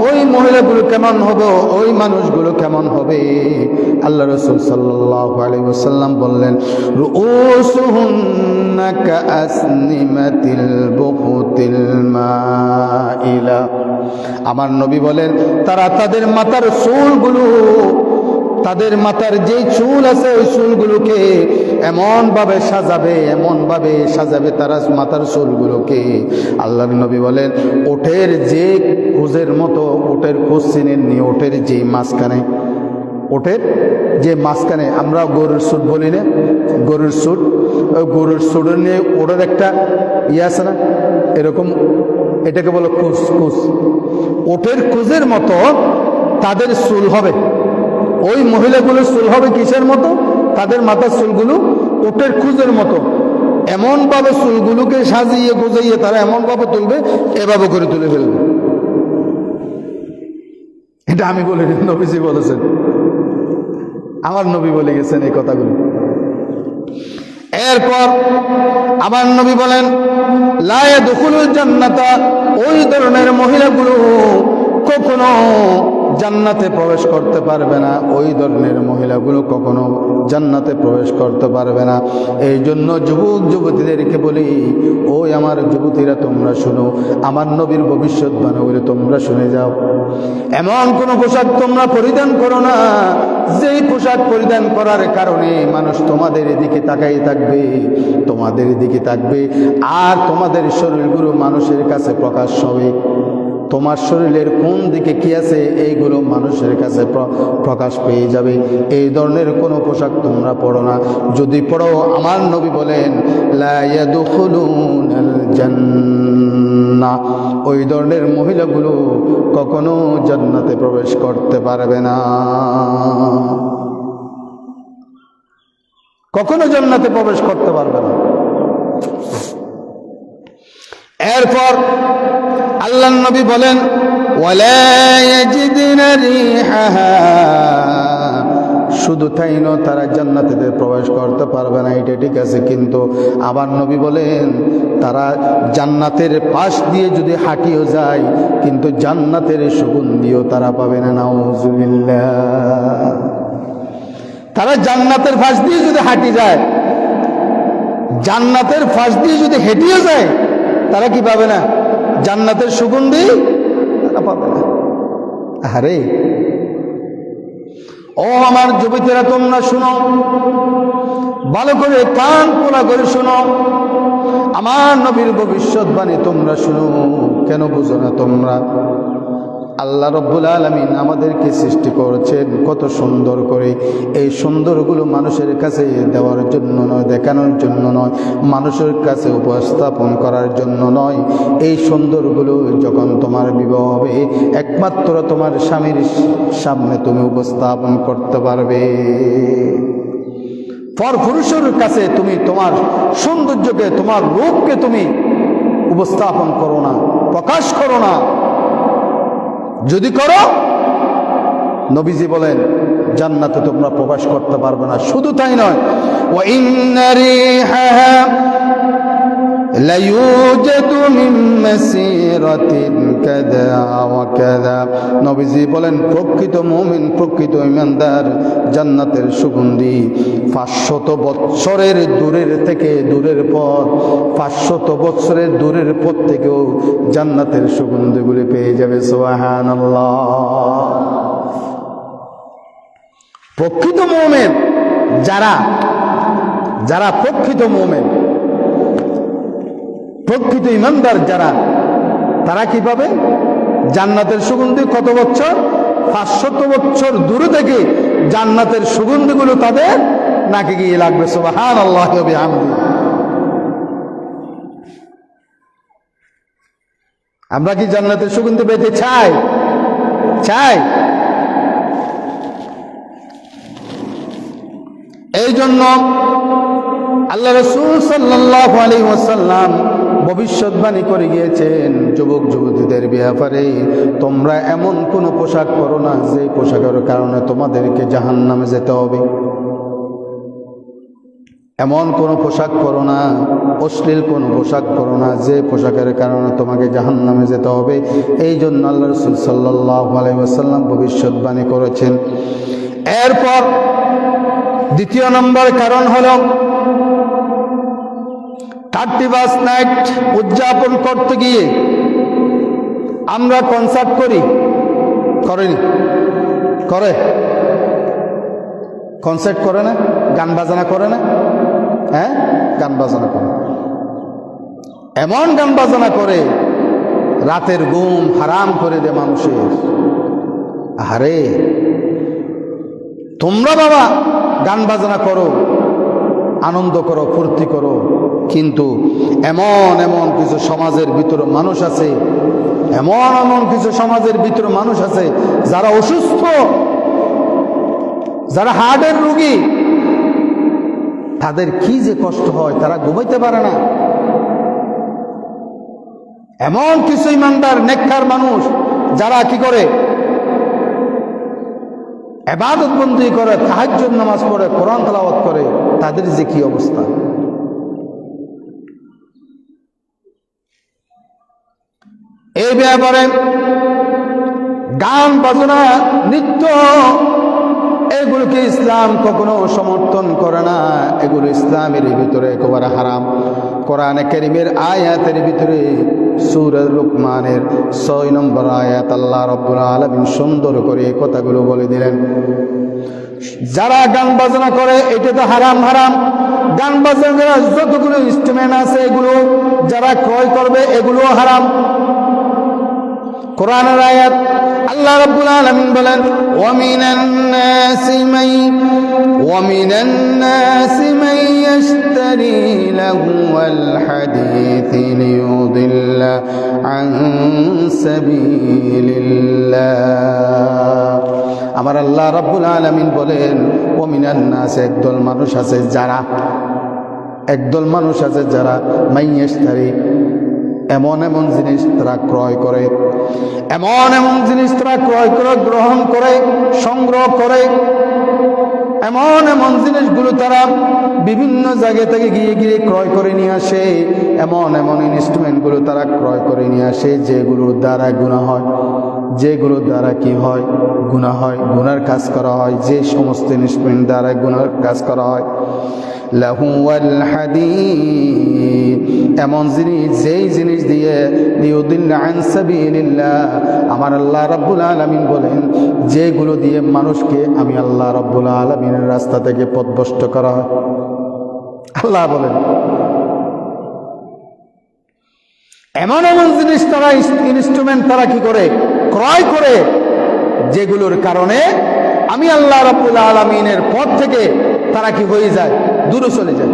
ওই মহিলাগুলো কেমন হবে, ওই মানুষগুলো কেমন হবে। আল্লাহ রাসূল সাল্লাল্লাহু আলাইহি ওয়াসাল্লাম বললেন রুউসুহুন্না কাআসনিমাতিল বুখতিল মাইলা। আমার নবী বলেন তারা তাদের মাথার চুলগুলো, তাদের মাথার যে চুল আছে ওই চুলগুলোকে এমনভাবে সাজাবে, এমনভাবে সাজাবে তারা মাথার চুলগুলোকে। আল্লাহর নবী বলেন ওটের যে কুজের মতো, ওটের কুজ চিনেননি, ওটের যে মাঝখানে, ওটের যে মাঝখানে আমরা গরুর সুট বলি না, গরুর সুট, ওই গরুর সুটের নিয়ে ওটের একটা ইয়ে আছে না এরকম, এটাকে বলো কুজ। কুজ, ওটের কুজের মতো তাদের চুল হবে। ওই মহিলাগুলোর চুল হবে কিসের মতো, তাদের মাথার চুলগুলো ওটের কুজের মতো। এমনভাবে চুলগুলোকে সাজিয়ে গুজাইয়ে তারা এমনভাবে তুলবে, এভাবে করে তুলে ফেলবে। এটা আমি বলিনি, নবীজি বলেছেন, আমার নবী বলে গেছেন এই কথাগুলো। এরপর আমার নবী বলেন লা ইয়াদখুলুল জান্নাতা, ওই ধরনের মহিলাগুলো কখনো জান্নাতে প্রবেশ করতে পারবে না, ওই ধরনের মহিলাগুলো কখনো জান্নাতে প্রবেশ করতে পারবে না। এই জন্য যুবক যুবতীদেরকে বলি, ওই আমার যুবতীরা তোমরা শোনো, আমার নবীর ভবিষ্যৎবাণীগুলো তোমরা শুনে যাও। এমন কোনো পোশাক তোমরা পরিধান করো না যেই পোশাক পরিধান করার কারণে মানুষ তোমাদের এদিকে তাকাই থাকবে, তোমাদের দিকে থাকবে, আর তোমাদের শরীরগুলো মানুষের কাছে প্রকাশ হবে। তোমার শরীরের কোন দিকে কি আছে এইগুলো মানুষের কাছে প্রকাশ পেয়ে যাবে। এই ধরনের কোনো পোশাক তোমরা পরো না। যদি পরো, আমার নবী বলেন লা ইয়াদখুলুনাল জান্নাহ, ওই ধরনের মহিলাগুলো কখনো জান্নাতে প্রবেশ করতে পারবে না, কখনো জান্নাতে প্রবেশ করতে পারবে না। এরপর আল্লাহর নবী বলেন ওয়ালা ইয়াজিদুনা রিহাহা, শুধু তাই নয় তারা জান্নাতে প্রবেশ করতে পারবে না, এটা ঠিক আছে, কিন্তু আবার নবী বলেন তারা জান্নাতের পাশ দিয়ে যদি হাঁটিও যায় কিন্তু জান্নাতের সুগন্ধিও তারা পাবে না। নাউযুবিল্লাহ। তারা জান্নাতের পাশ দিয়ে যদি হাঁটি যায়, জান্নাতের পাশ দিয়ে যদি হেঁটেও যায়, তারা কি পাবে না? জান্নাতের সুগন্ধি তারা পাবে না। আরে ও আমার যুবতীরা তোমরা শুনো, ভালো করে কান খোলা করে শুনো, আমার নবীর ভবিষ্যৎবাণী তোমরা শুনো। কেন বুঝো না তোমরা? আল্লাহ রব্বুল আলামিন আমাদেরকে সৃষ্টি করেছেন কত সুন্দর করে। এই সুন্দরগুলো মানুষের কাছে দেওয়ার জন্য নয়, দেখানোর জন্য নয়, মানুষের কাছে উপস্থাপন করার জন্য নয়। এই সুন্দরগুলো যখন তোমার বিবাহ হবে একমাত্র তোমার স্বামীর সামনে তুমি উপস্থাপন করতে পারবে। পরপুরুষের কাছে তুমি তোমার সৌন্দর্যকে, তোমার রূপকে তুমি উপস্থাপন করো না, প্রকাশ করো না। যদি করো, নবীজি বলেন জান্নাতে তোমরা প্রবেশ করতে পারবে না। শুধু তাই নয়, ওয়া ইন্না রিহাহা লা ইউজাদু মিন মাসিরাতিন কাযা ওয়া কাযা, নবীজি বলেন প্রকৃত মুমিন, প্রকৃত ঈমানদার জান্নাতের সুগন্ধি 500 বছরের দূরের থেকে, দূরের পথ 500 বছরের দূরের পথ থেকেও জান্নাতের সুগন্ধিগুলি পেয়ে যাবে। সুবহানাল্লাহ। প্রকৃত মুমিন যারা, যারা প্রকৃত মুমিন, প্রকৃত ঈমানদার যারা, তারা কি পাবে? জান্নাতের সুগন্ধি। কত বছর? 500 বছর দূরে থেকে জান্নাতের সুগন্ধিগুলো তাদের নাকে গিয়ে লাগবে। সুবহানাল্লাহি ওয়া বিহামদিহি। আমরা কি জান্নাতের সুগন্ধি পেতে চাই? চাই। এই জন্য আল্লাহ রাসূল সাল্লাল্লাহু আলাইহি ওয়াসাল্লাম ভবিষ্যৎবাণী করে গিয়েছেন যুবক যুবতীদের ব্যাপারে, তোমরা এমন কোনো পোশাক পরো না যে পোশাকের কারণে তোমাদেরকে জাহান্নামে যেতে হবে। এমন কোনো পোশাক পরো না, অশ্লীল কোনো পোশাক পরো না যে পোশাকের কারণে তোমাকে জাহান্নামে যেতে হবে। এই জন্য আল্লাহ রাসূল সাল্লাল্লাহু আলাইহি ওয়াসাল্লাম ভবিষ্যৎবাণী করেছেন। এরপর দ্বিতীয় নম্বর কারণ হলো 31 নাইট উদযাপন করতে গিয়ে আমরা কনসার্ট করিনি, করে কনসার্ট করে না, গান বাজনা করে না, হ্যাঁ গান বাজনা করে, এমন গান বাজনা করে রাতের ঘুম হারাম করে দেয় মানুষের। আরে তোমরা বাবা গান বাজনা করো, আনন্দ করো, ফুর্তি করো, কিন্তু এমন কিছু সমাজের ভিতরে মানুষ আছে, এমন কিছু সমাজের ভিতরে মানুষ আছে যারা অসুস্থ, যারা হার্টের রোগী, তাদের কি যে কষ্ট হয়, তারা ঘুমাইতে পারে না। এমন কিছু ইমানদার নেককার মানুষ যারা কি করে, ইবাদত বন্দেগী করে, তাহাজ্জুদ নামাজ পড়ে, কোরআন তেলাওয়াত করে, তাদের যে কি অবস্থা। এই ব্যাপারে গান বাজনা নৃত্য এগুলোকে ইসলাম কখনো সমর্থন করে না, এগুলো ইসলামের ভিতরে একেবারে হারাম। কোরআনে কারীমের আয়াতের ভিতরে সূরা লুকমানের 6 নম্বর আয়াত আল্লাহ রাব্বুল আলামিন সুন্দর করে এই কথাগুলো বলে দিলেন। যারা গান বাজনা করে এটা তো হারাম। গান বাজনা যতগুলো ইনস্ট্রুমেন্ট আছে এগুলো যারা ক্রয় করবে এগুলোও হারাম। কোরআনের আয়াত আল্লাহ রাব্বুল আলামিন বলেন, ওয়ামিনান নাসি মান ইয়াশতারি লাহুয়াল হাদীসি লিয়ুদিল্লা আন সাবিলিল্লাহ। আমার আল্লাহ রাব্বুল আলামিন বলেন, ওয়ামিনান নাস, একদল মানুষ আছে যারা মান ইয়াশতারি, এমন জিনিস তারা ক্রয় করে, এমন জিনিস তারা ক্রয় করে, গ্রহণ করে, সংগ্রহ করে, এমন জিনিসগুলো তারা বিভিন্ন জায়গা থেকে গিয়ে ক্রয় করে নিয়ে আসে, এমন ইনস্ট্রুমেন্টগুলো তারা ক্রয় করে নিয়ে আসে যেগুলোর দ্বারা গুনাহ হয়, যেগুলোর দ্বারা কি হয়, গুনাহ হয়, গুনার কাজ করা হয়, যে সমস্ত ইনস্ট্রুমেন্ট দ্বারা গুনার কাজ করা হয়। লাহুয়াল হাদীদ, এমন জিনিস, যেই জিনিস দিয়ে লিয়ুদিল্লা আন সাবিলিল্লাহ, আমার আল্লাহ রাব্বুল আলামিন বলেন যেগুলো দিয়ে মানুষকে আমি আল্লাহ রাব্বুল আলামিনের রাস্তা থেকে পথভ্রষ্ট করা হয়। আল্লাহ বলেন এমন জিনিস তারা, ইনস্ট্রুমেন্ট তারা কি করে, ক্রয় করে, যেগুলোর কারণে আমি আল্লাহ রাব্বুল আলামিনের পথ থেকে তারা কি হয়ে যায়, দূরে চলে যায়।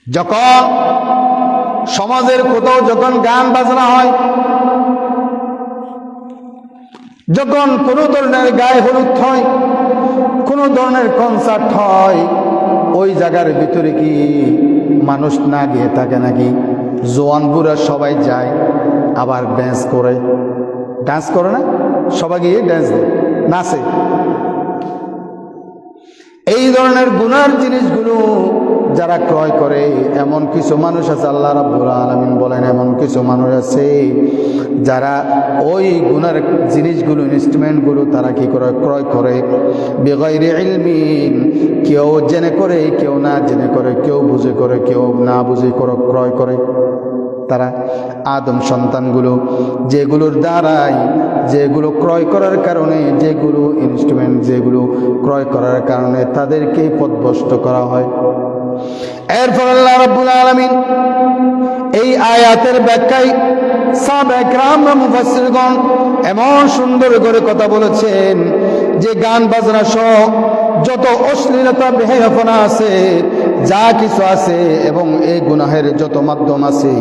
যখন সমাজের কোথাও যখন গান বাজনা হয়, যখন কোনো ধরনের গায়ে হলুদ হয়, কোনো ধরনের কনসার্ট হয়, ওই জায়গার ভিতরে কি মানুষ না গিয়ে থাকে নাকি? জোয়ান বুড়া সবাই যায়, আবার ডান্স করে না, সবাই গিয়ে ডান্স দেয়, নাচে। এই ধরনের গুনার জিনিসগুলো যারা ক্রয় করে, এমন কিছু মানুষ আছে, আল্লাহ রাব্বুল আলামিন বলেন এমন কিছু মানুষ আছে যারা ওই গুনার জিনিসগুলো, ইনস্ট্রুমেন্টগুলো তারা কি করে, ক্রয় করে বিগাইরি ইলমিন, কেউ জেনে করে, কেউ না জেনে করে, কেউ বুঝে করে, কেউ না বুঝে করে ক্রয় করে। তারা আদম সন্তানগুলো, যেগুলোর দ্বারাই, যেগুলো ক্রয় করার কারণে, যেগুলো ইনস্ট্রুমেন্ট যেগুলো ক্রয় করার কারণে তাদেরকে পথভ্রষ্ট করা হয়। এরপর আল্লাহ রাব্বুল আলামিন এই আয়াতের ব্যাখ্যায় সাহাবায়ে কেরাম মুফাসসিরগণ এমন সুন্দর করে কথা বলেছেন যে গান বাজনা সহ যত অশ্লীলতা বেহায়াপনা আছে, যা কিছু আছে, এবং এই গুনাহের যত মাধ্যম আছে,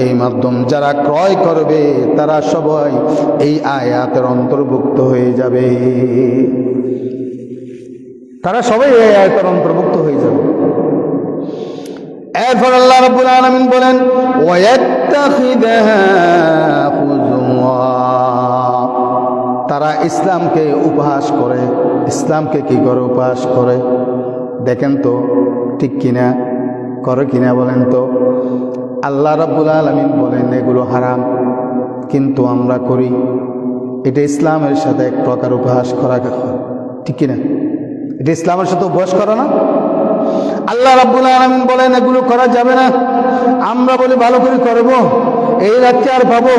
এই মাধ্যম যারা ক্রয় করবে তারা সবাই এই আয়াতের অন্তর্ভুক্ত হয়ে যাবে। তারা সবাই এই আয়াতের অন্তর্ভুক্ত হয়ে যাবে। এরপর আল্লাহ রাব্বুল আলামিন বলেন ওয়ায়াত্তাখিদাহা হুজুয়া, তারা ইসলামকে উপহাস করে, ইসলামকে কি করে উপহাস করে দেখেন তো, ঠিক কিনা, করে কিনা বলেন তো। আল্লাহ রাব্বুল আলামিন বলেন এগুলো হারাম, কিন্তু আমরা করি। এটা ইসলামের সাথে এক প্রকার উপহাস করা, ঠিক কিনা? এটা ইসলামের সাথে উপহাস করা না? আল্লাহ রাব্বুল আলামিন বলেন এগুলো করা যাবে না, আমরা বলি ভালো করে করব, এই রাতকে আর পাবো।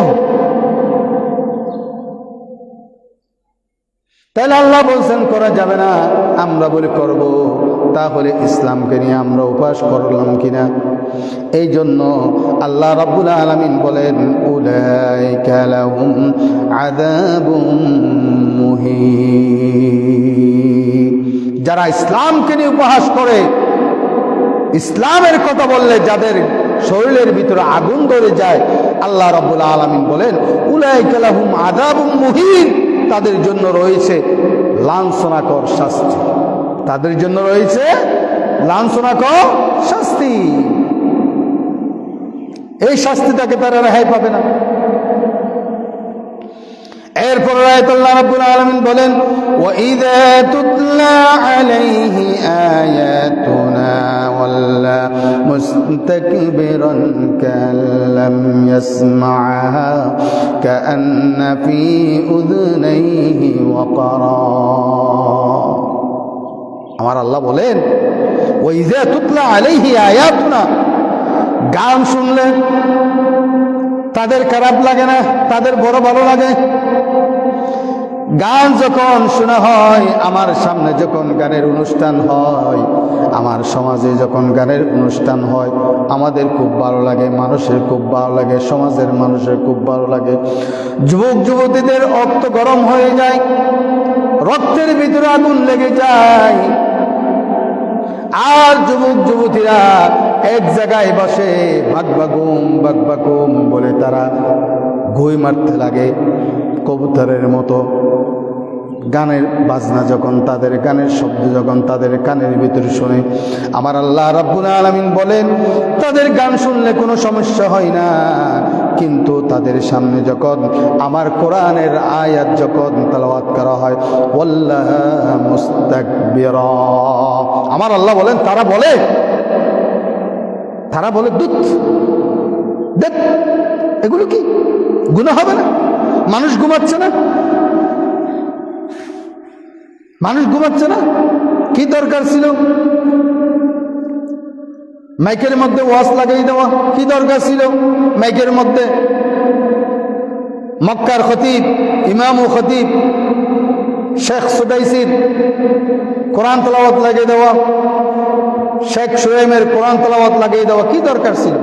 তাহলে আল্লাহ বলছেন করা যাবে না, আমরা বলি করব, তাহলে ইসলামকে নিয়ে আমরা উপহাস করলাম কিনা? এই জন্য আল্লাহ রাব্বুল আলামিন বলেন উলাইকা লাহুম আযাবুম মুহিন, যারা ইসলামকে নিয়ে উপহাস করে, ইসলামের কথা বললে যাদের শরীরের ভিতরে আগুন ধরে যায়, আল্লাহ রাব্বুল আলামিন বলেন উলাইকা লাহুম আযাবুম মুহিন, তাদের জন্য রয়েছে লাঞ্ছনাকর শাস্তি, তাদের জন্য রয়েছে লাঞ্ছনাকর শাস্তি। এই শাস্তি থেকে তারা রেহাই পাবে না। এরপর আয়াত আল্লাহ রাব্বুল আলামিন বলেন ওয়াইযা তুতলা আলাইহি আয়াতুনা ওয়াল্লা মুস্তাকবিরান কাল্লাম ইয়াসমা'হা কাআন্না ফি উযুনাইহি ওয়াকরা। আমার আল্লাহ বলেন ওয়াইযা তুতলা আলাইহি আয়াতুনা, গান শুনলে তাদের খারাপ লাগে না, তাদের বড় ভালো লাগে। গান যখন শোনা হয়, আমার সামনে যখন গানের অনুষ্ঠান হয়, আমার সমাজে যখন গানের অনুষ্ঠান হয়, আমাদের খুব ভালো লাগে, মানুষের খুব ভালো লাগে, সমাজের মানুষের খুব ভালো লাগে। যুবক যুবতীদের রক্ত গরম হয়ে যায়, রক্তের ভিতরে আগুন লেগে যায়, আর যুবক যুবতীরা এক জায়গায় বসে বাগবাগুম বলে তারা ঘুই মারতে লাগে কবুতরের মতো। গানের বাজনা যখন, তাদের গানের শব্দ যখন তাদের কানের ভিতরে শুনে, আমার আল্লাহ রাব্বুল আলামিন বলেন তাদের গান শুনলে কোনো সমস্যা হয় না, কিন্তু তাদের সামনে যখন আমার কোরআনের আয়াত যখন তেলাওয়াত করা হয় ওয়াল্লাহ মুস্তাকবিরা, আমার আল্লাহ বলেন তারা বলে দুধ দেখ, এগুলো কি গুনাহ হবে না? মানুষ ঘুমাচ্ছে না, মানুষ ঘুমাচ্ছে না, কি দরকার ছিল মাইকের মধ্যে ওয়াজ লাগিয়ে দেওয়া? কি দরকার ছিল মাইকের মধ্যে মক্কার খতিব, ইমাম ও খতিব শেখ সুদাইসির কোরআন তেলাওয়াত লাগিয়ে দেওয়া, শেখ সুয়েমের কোরআন তেলাওয়াত লাগিয়ে দেওয়া? কি দরকার ছিল?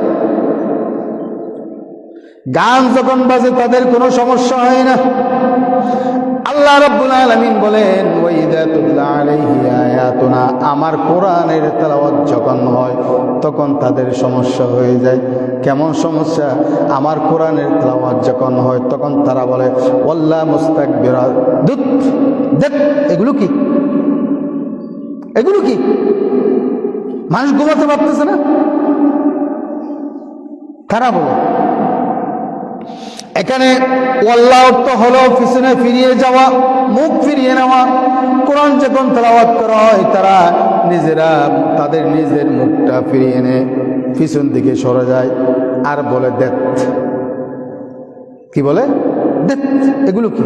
গান যখন বাজে তাদের কোনো সমস্যা হয় না। আল্লাহ রাব্বুল আলামিন বলেন ওয়াইযা তুতলা আলাইহি আয়াতুনা, আমার কোরআনের তেলাওয়াত যখন হয় তখন তাদের সমস্যা হয়ে যায়। কেমন সমস্যা? আমার কোরআনের তেলাওয়াত যখন হয় তখন তারা বলে ওয়াল্লাহ মুস্তাকবিরা, দুত দেখ, এগুলো কি, এগুলো কি? মানুষ ঘুমাতে পারতেছে না, তারা বলে। এখানে ওয়াল্লাহ অর্থ হলো পিছনে ফিরিয়ে যাওয়া, মুখ ফিরিয়ে নেওয়া। কোরআন যখন তেলাওয়াত করা হয় তারা নিজেরা তাদের নিজের মুখটা ফিরিয়ে এনে পিছন দিকে সরে যায় আর বলে দেখ, কি বলে? দেখ, এগুলো কি?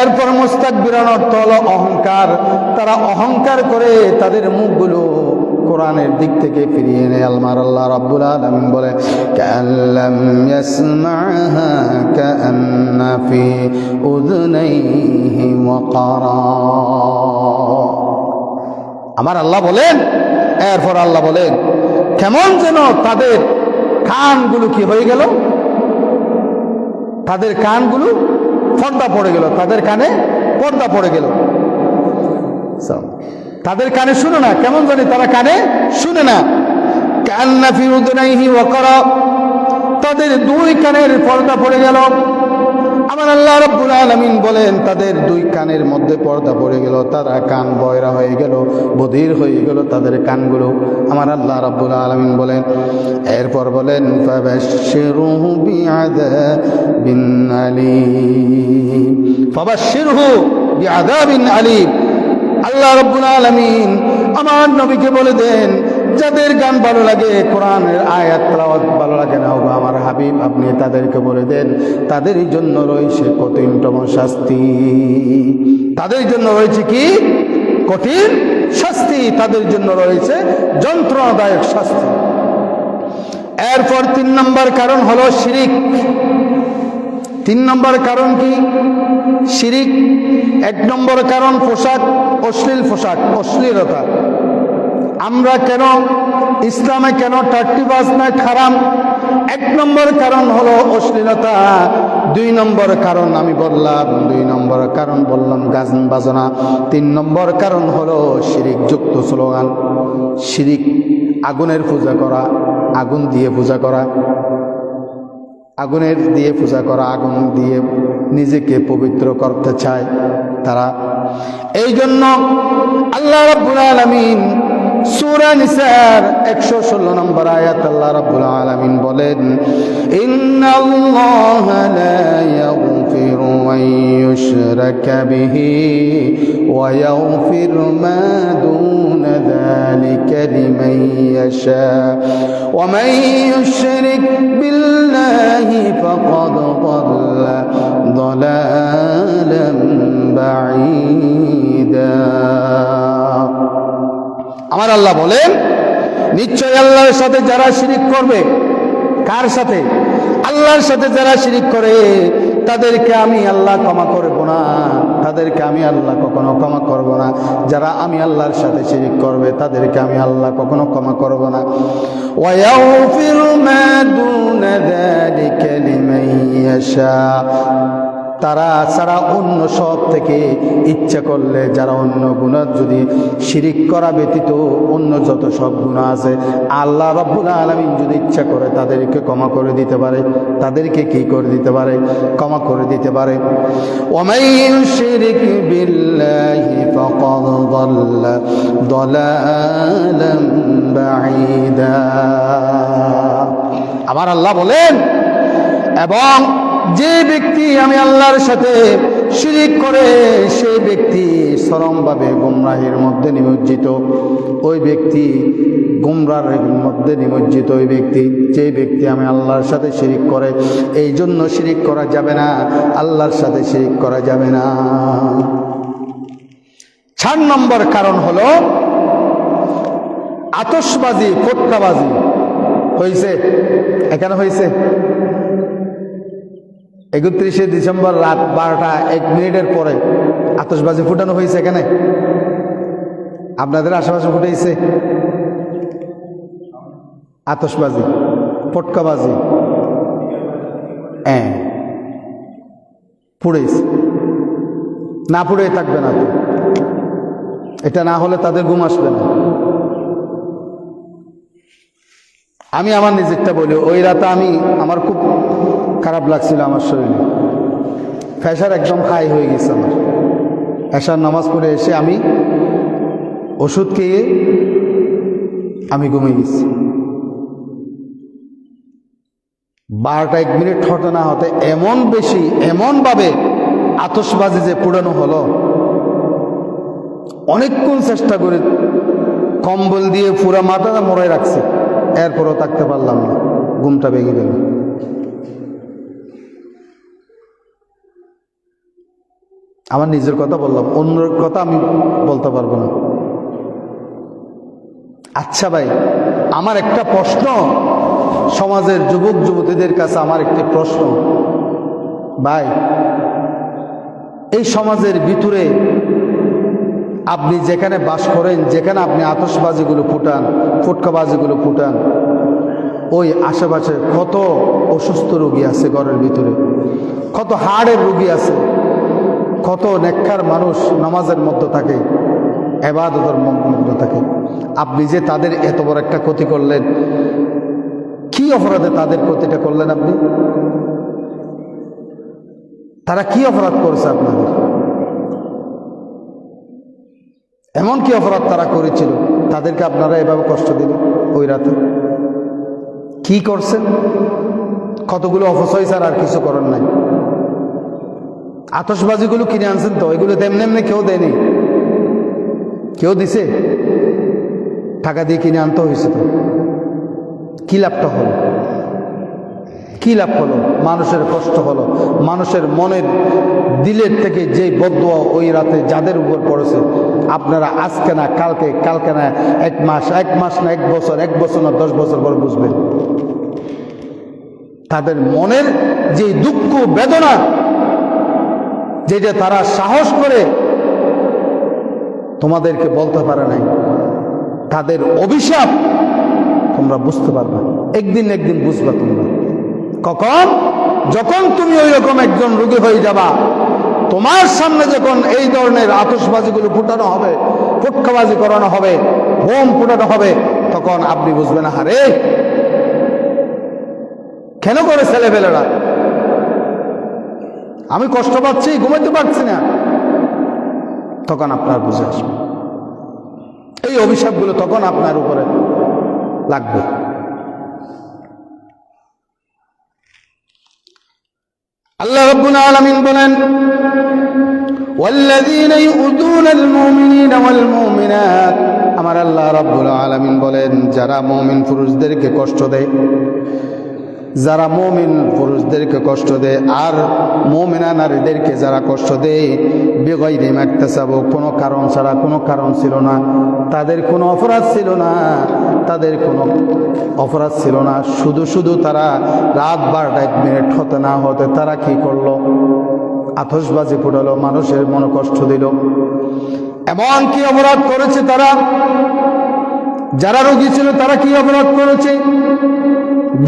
এরপর মুস্তাকবিরান অর্থ হলো অহংকার, তারা অহংকার করে তাদের মুখগুলো কোরআনের দিক থেকে ফিরিয়ে এনে আল্লাহ রাব্বুল আলামিন বলে কাল্লাম ইয়াসমা'হা কাআন্না ফি উযুনাইহি ওয়াকরা। আমার আল্লাহ বলেন, এরপর আল্লাহ বলেন কেমন যেন তাদের কানগুলো কি হয়ে গেল, তাদের কানগুলো পর্দা পড়ে গেল, তাদের কানে পর্দা পড়ে গেল। তাদের কানে শুনে না, কেমন জানি তারা কানে শুনে না। কান্না ফি উযুনাইহি ওয়াকরা, তাদের দুই কানের পর্দা পড়ে গেল। আমার আল্লাহ রাব্বুল আলামিন বলেন তাদের দুই কানের মধ্যে পর্দা পড়ে গেল, তারা কান বয়রা হয়ে গেল, বধির হয়ে গেল তাদের কানগুলো। আমার আল্লাহ রাব্বুল আলামিন বলেন, এরপর বলেন ফাবাশশিরহু বিআযাবিন আলীম, ফাবাশশিরহু বিআযাবিন আলীম। আল্লাহ রাব্বুল আলামিন আমার নবীকে বলে দেন, যাদের গান ভালো লাগে, কোরআনের আয়াত তেলাওয়াত ভালো লাগে না, ওগো আমার হাবিব আপনি তাদেরকে বলে দেন তাদের জন্য রয়েছে কঠিনতম শাস্তি। তাদের জন্য রয়েছে কি? কঠিন শাস্তি, তাদের জন্য রয়েছে যন্ত্রণাদায়ক শাস্তি। এরপর 3 নম্বর কারণ হলো শিরিক। 3 নম্বর কারণ কি? শিরিক। 1 নম্বর কারণ পোশাক, অশ্লীল পোশাক, অশ্লীলতা। আমরা কেন ইসলামে কেন টাট্টিবাজ নাইট হারাম? 1 নম্বর কারণ হলো অশ্লীলতা। 2 নম্বর কারণ আমি বললাম, 2 নম্বর কারণ বললাম গান বাজনা। 3 নম্বর কারণ হলো শিরিক যুক্ত স্লোগান। শিরিক, আগুনের পূজা করা, আগুন দিয়ে পূজা করা, আগুনের দিয়ে পূজা করা, আগুন দিয়ে নিজেকে পবিত্র করতে চায় তারা। এই জন্য আল্লাহ রাব্বুল আলামিন সূরা নিসার 116 নম্বর আয়াত আল্লাহ রাব্বুল আলামিন বলেন, ইন্নাল্লাহা লা ইয়াগফিরু আন ইউশরাকা বিহি ওয়া ইয়াগফিরু মা দুনা যালিকা লিমান ইয়াশা ওয়া মান ইউশরিক বিল্লাহি ফাকাদ দাল্লা দালালান বাঈদা। আমার আল্লাহ বলেন, নিশ্চয় আল্লাহর সাথে যারা শিরিক করবে, কার সাথে? আল্লাহর সাথে যারা শিরিক করে তাদেরকে আমি আল্লাহ ক্ষমা করব না, তাদেরকে আমি আল্লাহ কখনো ক্ষমা করব না। যারা আমি আল্লাহর সাথে শিরিক করবে তাদেরকে আমি আল্লাহ কখনো ক্ষমা করব না। ওয়া ইয়াগফিরু মা দুনা যালিকা লিমান ইয়াশা, তারা ছাড়া অন্য সব থেকে ইচ্ছা করলে, যারা অন্য গুনাহ যদি শিরিক করা ব্যতীত অন্য যত সব গুনাহ আছে আল্লাহ রাব্বুল আলামিন যদি ইচ্ছা করে তাদেরকে ক্ষমা করে দিতে পারে। তাদেরকে কি করে দিতে পারে? ক্ষমা করে দিতে পারে। ওয়া মান ইউশরিক বিল্লাহি ফাকাদ দাল্লা দালালান বাঈদা। আমার আল্লাহ বলেন, এবং যে ব্যক্তি আমি আল্লাহর সাথে শিরিক করে সেই ব্যক্তি চরমভাবে গুমরাহির মধ্যে নিমজ্জিত। ওই ব্যক্তি গুমরাহের মধ্যে নিমজ্জিত ওই ব্যক্তি, যে ব্যক্তি আমি আল্লাহর সাথে শিরিক করে। এই জন্য শিরিক করা যাবে না, আল্লাহর সাথে শিরিক করা যাবে না। 4 নম্বর কারণ হলো আতশবাজি, ফটকাবাজি। হয়েছে, এখানে হয়েছে 31শে ডিসেম্বর রাত 12টা 1 মিনিটের পরে আতশবাজি ফুটানো হয়েছে। এখানে আপনাদের আশেপাশে ফুটেছে আতশবাজি, পটকাবাজি, পুড়েছে। না পুড়ে থাকবে না তো, এটা না হলে তাদের ঘুম আসবে না। আমি আমার নিজেরটা বলি, ওই রাতে আমার খুব খারাপ লাগছিল, আমার শরীরে প্রেশার একদম হাই হয়ে গেছে আমার। এশার নামাজ পড়ে এসে আমি ওষুধ খেয়ে আমি ঘুমিয়ে গেছি। 12টা 1 মিনিট হতে না হতে এমন বেশি, এমনভাবে আতশবাজি যে পুরানো হলো, অনেকক্ষণ চেষ্টা করে কম্বল দিয়ে পুরা মাথাটা মোড়ায় রাখছি, এরপরও থাকতে পারলাম না, ঘুমটা ভেঙে গেল। আমার নিজের কথা বললাম, অন্যের কথা আমি বলতে পারবো না। আচ্ছা ভাই, আমার একটা প্রশ্ন, সমাজের যুবক যুবতীদের কাছে আমার একটি প্রশ্ন, ভাই এই সমাজের ভিতরে আপনি যেখানে বাস করেন, যেখানে আপনি আতশবাজিগুলো ফুটান, ফুটকাবাজিগুলো ফুটান, ওই আশেপাশে কত অসুস্থ রোগী আছে ঘরের ভিতরে, কত হাড়ের রোগী আছে, কত নেককার মানুষ নামাজের মধ্যে থাকে, ইবাদতের মধ্যে থাকে। আপনি যে তাদের এত বড় একটা ক্ষতি করলেন, কি অপরাধে তাদের ক্ষতিটা করলেন আপনি? তারা কি অপরাধ করেছে আপনাদের? এমন কি অপরাধ তারা করেছিল তাদেরকে আপনারা এভাবে কষ্ট দিলেন ওই রাতে? কি করছেন? কতগুলো অপচয় ছাড়া আর কিছু করার নাই। আতশবাজিগুলো কিনে আনছেন তো, এগুলো তেমনি এমনি কেউ দেয়নি, কেউ দিছে? টাকা দিয়ে কিনে আনতে হয়েছে তো। কি লাভটা হলো? কি লাভ হলো? মানুষের কষ্ট হলো, মানুষের মনের দিলের থেকে যে বদদুয়া ওই রাতে যাদের উপর পড়েছে, আপনারা আজকে না কালকে, কালকে না এক মাস না এক বছর না 10 বছর পর বুঝবেন তাদের মনের যে দুঃখ বেদনা, যেটা তারা সাহস করে তোমাদেরকে বলতে পারে নাই, তাদের অভিশাপ তোমরা বুঝতে পারবে। একদিন একদিন বুঝবা তোমরা। কখন? যখন তুমি ওই রকম একজন রোগী হয়ে যাবা, তোমার সামনে যখন এই ধরনের আতশবাজিগুলো ফুটানো হবে, ফুটকাবাজি করানো হবে, বোম ফুটানো হবে, তখন আপনি বুঝবেন আরে কেন করে ছেলেপেলেরা, আমি কষ্ট পাচ্ছি, ঘুমাইতে পারছি না। তখন আপনার বুঝে আসবে, এই অভিশাপগুলো তখন আপনার উপরে লাগবে। আল্লাহ রাব্বুল আলামিন বলেন, ওয়াল্লাযীনা ইউযুনাল মুমিনিনা ওয়াল মুমিনাত, আমার আল্লাহ রাব্বুল আলামিন বলেন, যারা মুমিন পুরুষদেরকে কষ্ট দেয়, যারা মুমিন পুরুষদেরকে কষ্ট দেয় আর মুমিনা নারীদেরকে যারা কষ্ট দেয়, বিগাইরি মাকতাসাবু, কোনো কারণ ছাড়া, কোনো কারণ ছিল না, তাদের কোনো অপরাধ ছিল না, তাদের কোনো অপরাধ ছিল না, শুধু শুধু তারা রাত 12টা 1 মিনিট হতে না হতে তারা কি করলো? আতশবাজি ফুটালো, মানুষের মনে কষ্ট দিল। এমন কি অপরাধ করেছে তারা? যারা রোগী ছিল তারা কি অপরাধ করেছে?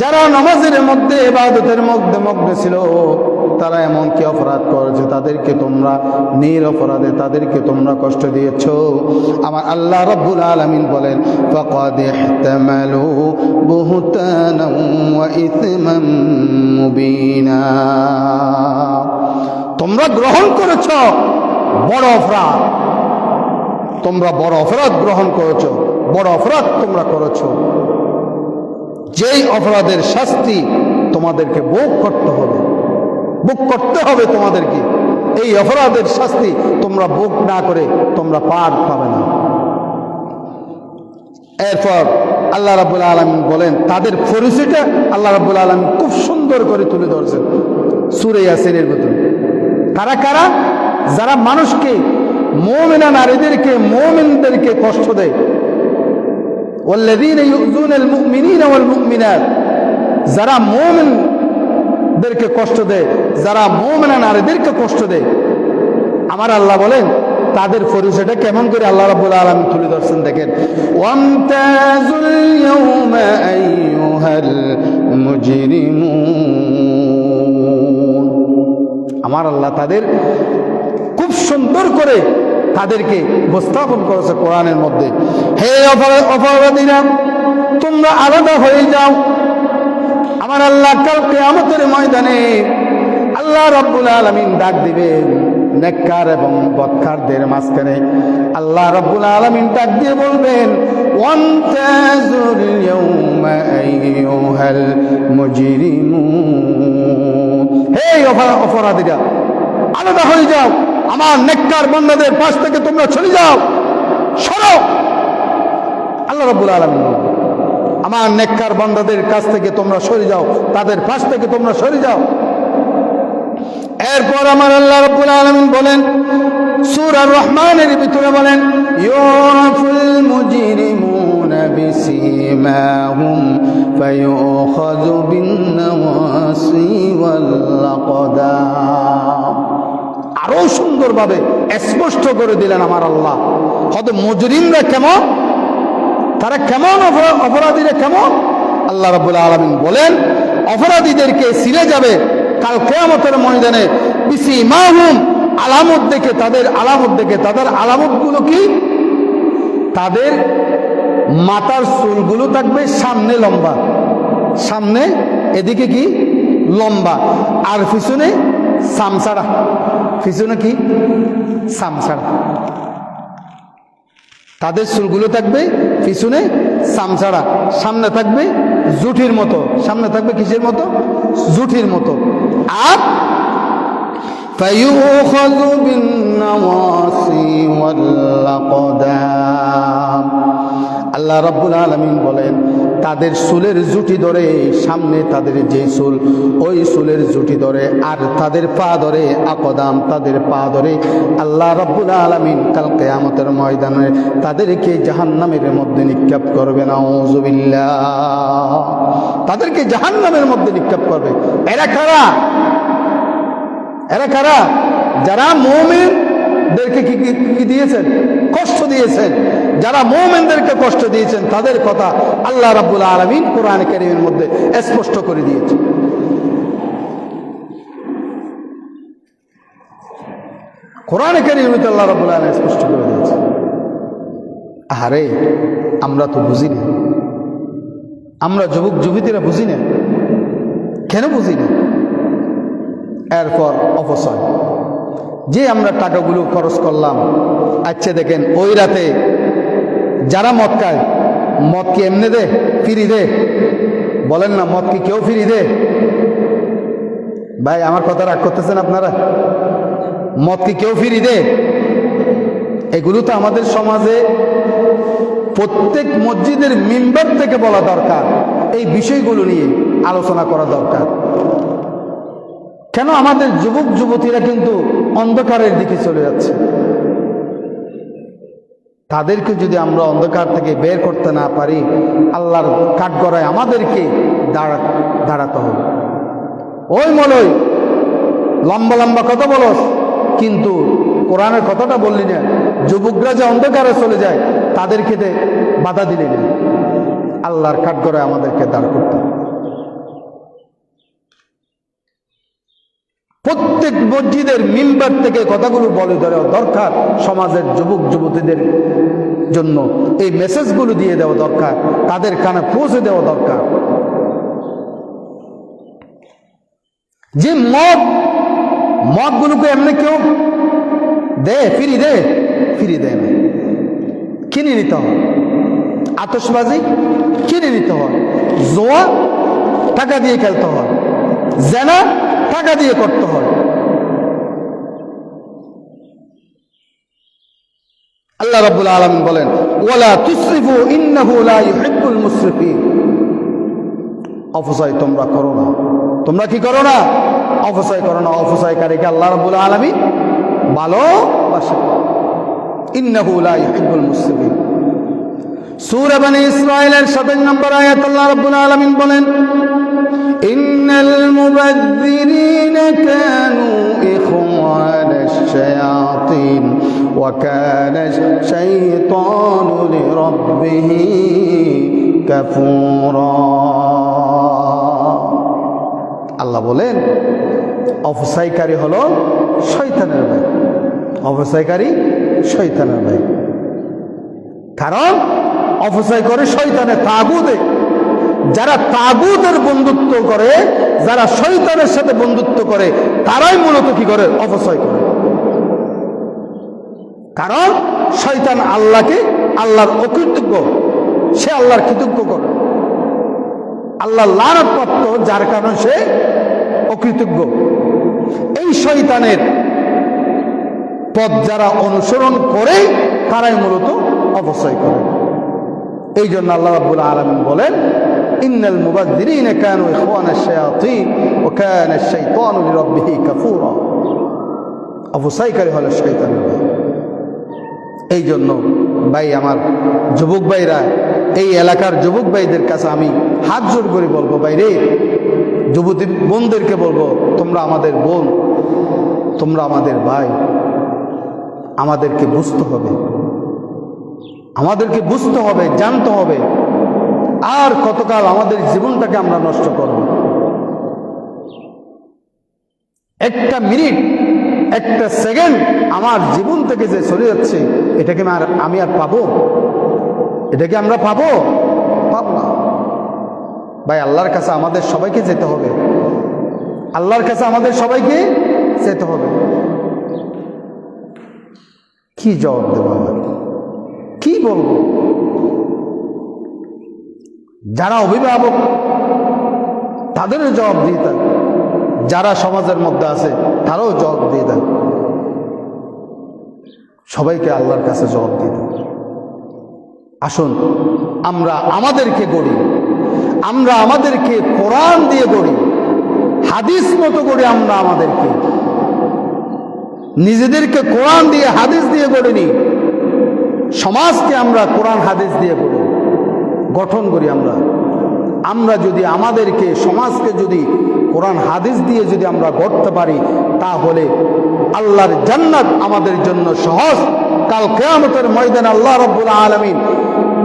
যারা নামাজের মধ্যে, ইবাদতের মধ্যে মগ্ন ছিল, তারা এমন কি অপরাধ করেছে? তাদেরকে তোমরা নিরপরাধে তাদেরকে তোমরা কষ্ট দিয়েছো। আমার আল্লাহ রাব্বুল আলামিন বলেন, ফাকাদ ইহতামালু বুহতানান ওয়া ইসমান মুবিনা, তোমরা গ্রহণ করেছো বড় অপরাধ, তোমরা বড় অপরাধ গ্রহণ করেছো, বড় অপরাধ তোমরা করেছো, যেই অপরাধের শাস্তি তোমাদেরকে ভোগ করতে হবে, ভোগ করতে হবে তোমাদেরকে। এই অপরাধের শাস্তি তোমরা ভোগ না করে তোমরা পার পাবে না। এরপর আল্লাহ রাব্বুল আলামিন বলেন, তাদের পরিচয়টা আল্লাহ রাব্বুল আলামিন খুব সুন্দর করে তুলে ধরছেন সূরা ইয়াসিনের ভিতরে। কারা কারা? যারা মানুষকে, মুমিনা নারীদেরকে, মুমিনদেরকে কষ্ট দেয়। ওয়াল্লাযীনা ইউযুনাল মুমিনিনা ওয়াল মুমিনাত, যারা মুমিনদেরকে কষ্ট দেয়, যারা মুমিনা নারীদেরকে কষ্ট দেয়, আমার আল্লাহ বলেন তাদের পরিচয়টা কেমন করে আল্লাহ রাব্বুল আলামিন তুলে ধরছেন দেখেন। ওয়ামতাজুল ইয়াওমা আইয়ুহাল মুজরিমুন, আমার আল্লাহ তাদের খুব সুন্দর করে তাদেরকে উপস্থাপন করেছে কোরআনের মধ্যে। হে অপরাধীরা, তোমরা আলাদা হয়ে যাও। আমার আল্লাহ কাল কিয়ামতের ময়দানে আল্লাহ রাব্বুল আলামিন ডাক দিবেন নেককার এবং বদকারদের মাঝখানে। আল্লাহ রাব্বুল আলামিন ডাক দিয়ে বলবেন, ওয়ামতাজুল ইয়াওমা আইয়ুহাল মুজরিমুন, হে অপরাধীরা আলাদা হয়ে যাও, আমার নেককার বান্দাদের পাশ থেকে তোমরা চলে যাও, সরো। আল্লাহ রাব্বুল আলামিন আমার নেককার বান্দাদের কাছ থেকে তোমরা সরে যাও, তাদের পাশ থেকে তোমরা সরে যাও। এরপর আমার আল্লাহ রাব্বুল আলামিন বলেন সূরা রহমানের ভিতরে বলেন, ইউরাফুল মুজরিমুনা বিসীমাহুম ফায়ুখাযু বিন-নাওয়াসি ওয়াল আকদাম। আরো সুন্দরভাবে স্পষ্ট করে দিলেন আমার আল্লাহ, হয়তো মুজরিমরা কেমন, তারা কেমন, অপরাধীরা কেমন। আল্লাহ রাব্বুল আলামিন বলেন, অপরাধীদেরকে ছিঁড়ে যাবে কাল কিয়ামতের ময়দানে বিসীমাহুম, আলামত দেখে, তাদের আলামত দেখে। তাদের আলামতগুলো কি? তাদের মাথার চুলগুলো থাকবে সামনে লম্বা, সামনে এদিকে কি লম্বা, আর পিছনে সামসাড়া, পিছনে কি সামসাড়া। তাদের চুলগুলো থাকবে পিছনে সামসাড়া, সামনে থাকবে জুঠির মতো, সামনে থাকবে কিসের মতো? জুঠির মতো। আর فَيُؤْخَذُ بِالنَّوَاصِي وَالْأَقْدَامِ আল্লাহ রাব্বুল আলামিন বলেন তাদের চুলের জুটি ধরে, সামনে তাদের যে চুল ওই চুলের জুটি ধরে, আর তাদের পা ধরে, আকদাম তাদের পা ধরে আল্লাহ রাব্বুল আলামিন কাল কিয়ামতের ময়দানে তাদেরকে জাহান্নামের মধ্যে নিক্ষেপ করবে। নাউযুবিল্লাহ, তাদেরকে জাহান্নামের মধ্যে নিক্ষেপ করবে। এরা কারা? এরা কারা? যারা মুমিনদেরকে কি দিয়েছেন? কষ্ট দিয়েছেন। যারা মুমিনদেরকে কষ্ট দিয়েছেন তাদের কথা আল্লাহ রাব্বুল আলামিন কোরআন কারীমের মধ্যে স্পষ্ট করে দিয়েছেন। কোরআন কারীমে আল্লাহ রাব্বুল আলামিন স্পষ্ট করে দিয়েছেন। আরে আমরা তো বুঝি না, আমরা যুবক যুবতীরা বুঝি না। কেন বুঝি না? এরপর অপচয়, যে আমরা টাকাগুলো খরচ করলাম। আচ্ছা দেখেন, ওই রাতে যারা মদ খায়, মদ কি এমনি দে? ফিরি দে? বলেন না, মদ কি কেউ ফিরি দে? ভাই আমার কথা রাগ করতেছেন আপনারা? মদ কি কেউ ফিরি দে? এগুলো তো আমাদের সমাজে প্রত্যেক মসজিদের মিম্বার থেকে বলা দরকার, এই বিষয়গুলো নিয়ে আলোচনা করা দরকার। কেন আমাদের যুবক যুবতীরা কিন্তু অন্ধকারের দিকে চলে যাচ্ছে? তাদেরকে যদি আমরা অন্ধকার থেকে বের করতে না পারি, আল্লাহর কাঠগড়ায় আমাদেরকে দাঁড়াতে হবে। ওই মলই লম্বা লম্বা কথা বলস, কিন্তু কোরআনের কথাটা বললি না। যুবকরা যে অন্ধকারে চলে যায় তাদেরকে বাধা দিলি না। আল্লাহর কাঠগড়ায় আমাদেরকে দাঁড় করতে হবে। প্রত্যেক মসজিদের মিম্বার থেকে কথাগুলো বলে দেওয়া দরকার। সমাজের যুবক যুবতীদের জন্য এই মেসেজগুলো দিয়ে দেওয়া দরকার, তাদের কানে পৌঁছে দেওয়া দরকার। যে মদগুলোকে এমনি কেউ ফিরি দেয় না, কিনে নিতে হয়। আতশবাজি কিনে নিতে হয়, জোয়া টাকা দিয়ে খেলতে হয়, জেনা টাকা দিয়ে করতে হয়। আল্লাহ রাব্বুল আলামিন বলেন ওয়ালা তুসরিফু ইন্নাহু লা ইউহিব্বুল মুসরিফিন। অপচয় তোমরা করো না। তোমরা কি করো না? অপচয় করো না। অপচয়কারীকে আল্লাহ রাব্বুল আলামিন ভালোবাসেন। ইন্নাহু লা ইউহিব্বুল মুসরিফিন। সূরা বনী ইসরাঈলের 27 নম্বর আয়াত আল্লাহ রাব্বুল আলামিন বলেন ইন্নাল মুবাযযিরিনা কানু ইখওয়ানাশ শায়াতিন ওয়া কানাশ শাইতানু লিরাব্বিহি কাফুরা। আল্লাহ বলেন অপচয়কারী হলো শয়তানের ভাই। অপচয়কারী শয়তানের ভাই। কারণ অপচয় করে শয়তানের তাগুতে। যারা তাগুতের বন্ধুত্ব করে, যারা শয়তানের সাথে বন্ধুত্ব করে, তারাই মূলত কি করে? অপচয় করে। কারণ শয়তান আল্লাহকে, আল্লাহর অকৃতজ্ঞ, সে আল্লাহর কৃতজ্ঞ করে। আল্লাহ লানত, যার কারণে সে অকৃতজ্ঞ। এই শয়তানের পথ যারা অনুসরণ করে তারাই মূলত অপচয় করে। এই জন্য আল্লাহ রাব্বুল আলামিন বলেন ইন্নাল মুবাযযিরিনা কানু ইখওয়ানাশ শায়াতিন ওয়া কানা আশ-শাইতানু লিরাব্বিহি কাফুরা। অপচয়কারী হলো শয়তানের ভাই। এই জন্য ভাই, আমার যুবক ভাইরা, এই এলাকার যুবক ভাইদের কাছে আমি হাত জোড় করে বলবো, ভাই রে, যুবতী বোনদেরকে বলবো, তোমরা আমাদের বোন, তোমরা আমাদের ভাই। আমাদেরকে বুঝতে হবে, আমাদেরকে বুঝতে হবে, জানতে হবে। আর কতকাল আমাদের জীবনটাকে আমরা নষ্ট করব? একটা মিনিট, একটা সেকেন্ড আমার জীবন থেকে যে চলে যাচ্ছে, এটাকে আমি আর পাবো? এটাকে আমরা পাবো? পাবো না ভাই। আল্লাহর কাছে আমাদের সবাইকে যেতে হবে। আল্লাহর কাছে আমাদের সবাইকে যেতে হবে। কি জবাব দেব আমি? কি বলবো? যারা অভিভাবক তাদেরও জবাব দিয়ে দেন, যারা সমাজের মধ্যে আছে তারাও জবাব দিয়ে দেন, সবাইকে আল্লাহর কাছে জবাব দিয়ে দেন। আসুন আমরা আমাদেরকে গড়ি, আমরা আমাদেরকে কোরআন দিয়ে গড়ি, হাদিস মতো করে আমরা আমাদেরকে নিজেদেরকে কোরআন দিয়ে হাদিস দিয়ে গড়িনি, সমাজকে আমরা কোরআন হাদিস দিয়ে গড়ি, গঠন করি। আমরা যদি আমাদেরকে সমাজকে যদি কোরআন হাদিস দিয়ে যদি আমরা গড়তে পারি, তাহলে আল্লাহর জান্নাত আমাদের জন্য সহজ। কাল কিয়ামতের ময়দানে আল্লাহ রাব্বুল আলামিন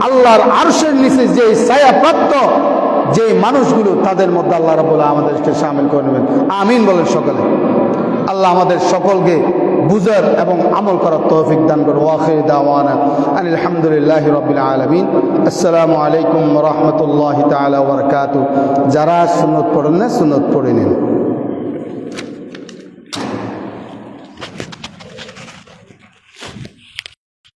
আল্লাহর আরশের নিচে যে ছায়াপ্রাপ্ত যে মানুষগুলো, তাদের মধ্যে আল্লাহ রাব্বুল আলামিন আমাদেরকে শামিল করে নেবেন। আমিন বলেন সকলে। আল্লাহ আমাদের সকলকে বুঝার এবং আমল করার তৌফিক দান করুন। ওয়াখির দাওয়ানা আনিল হামদুলিল্লাহি রাব্বিল আলামিন। আসসালামু আলাইকুম ওয়া রাহমাতুল্লাহি তাআলা ওয়া বারাকাতুহু। যারা সুন্নাত পড়েন না, সুন্নাত পড়ে নিন।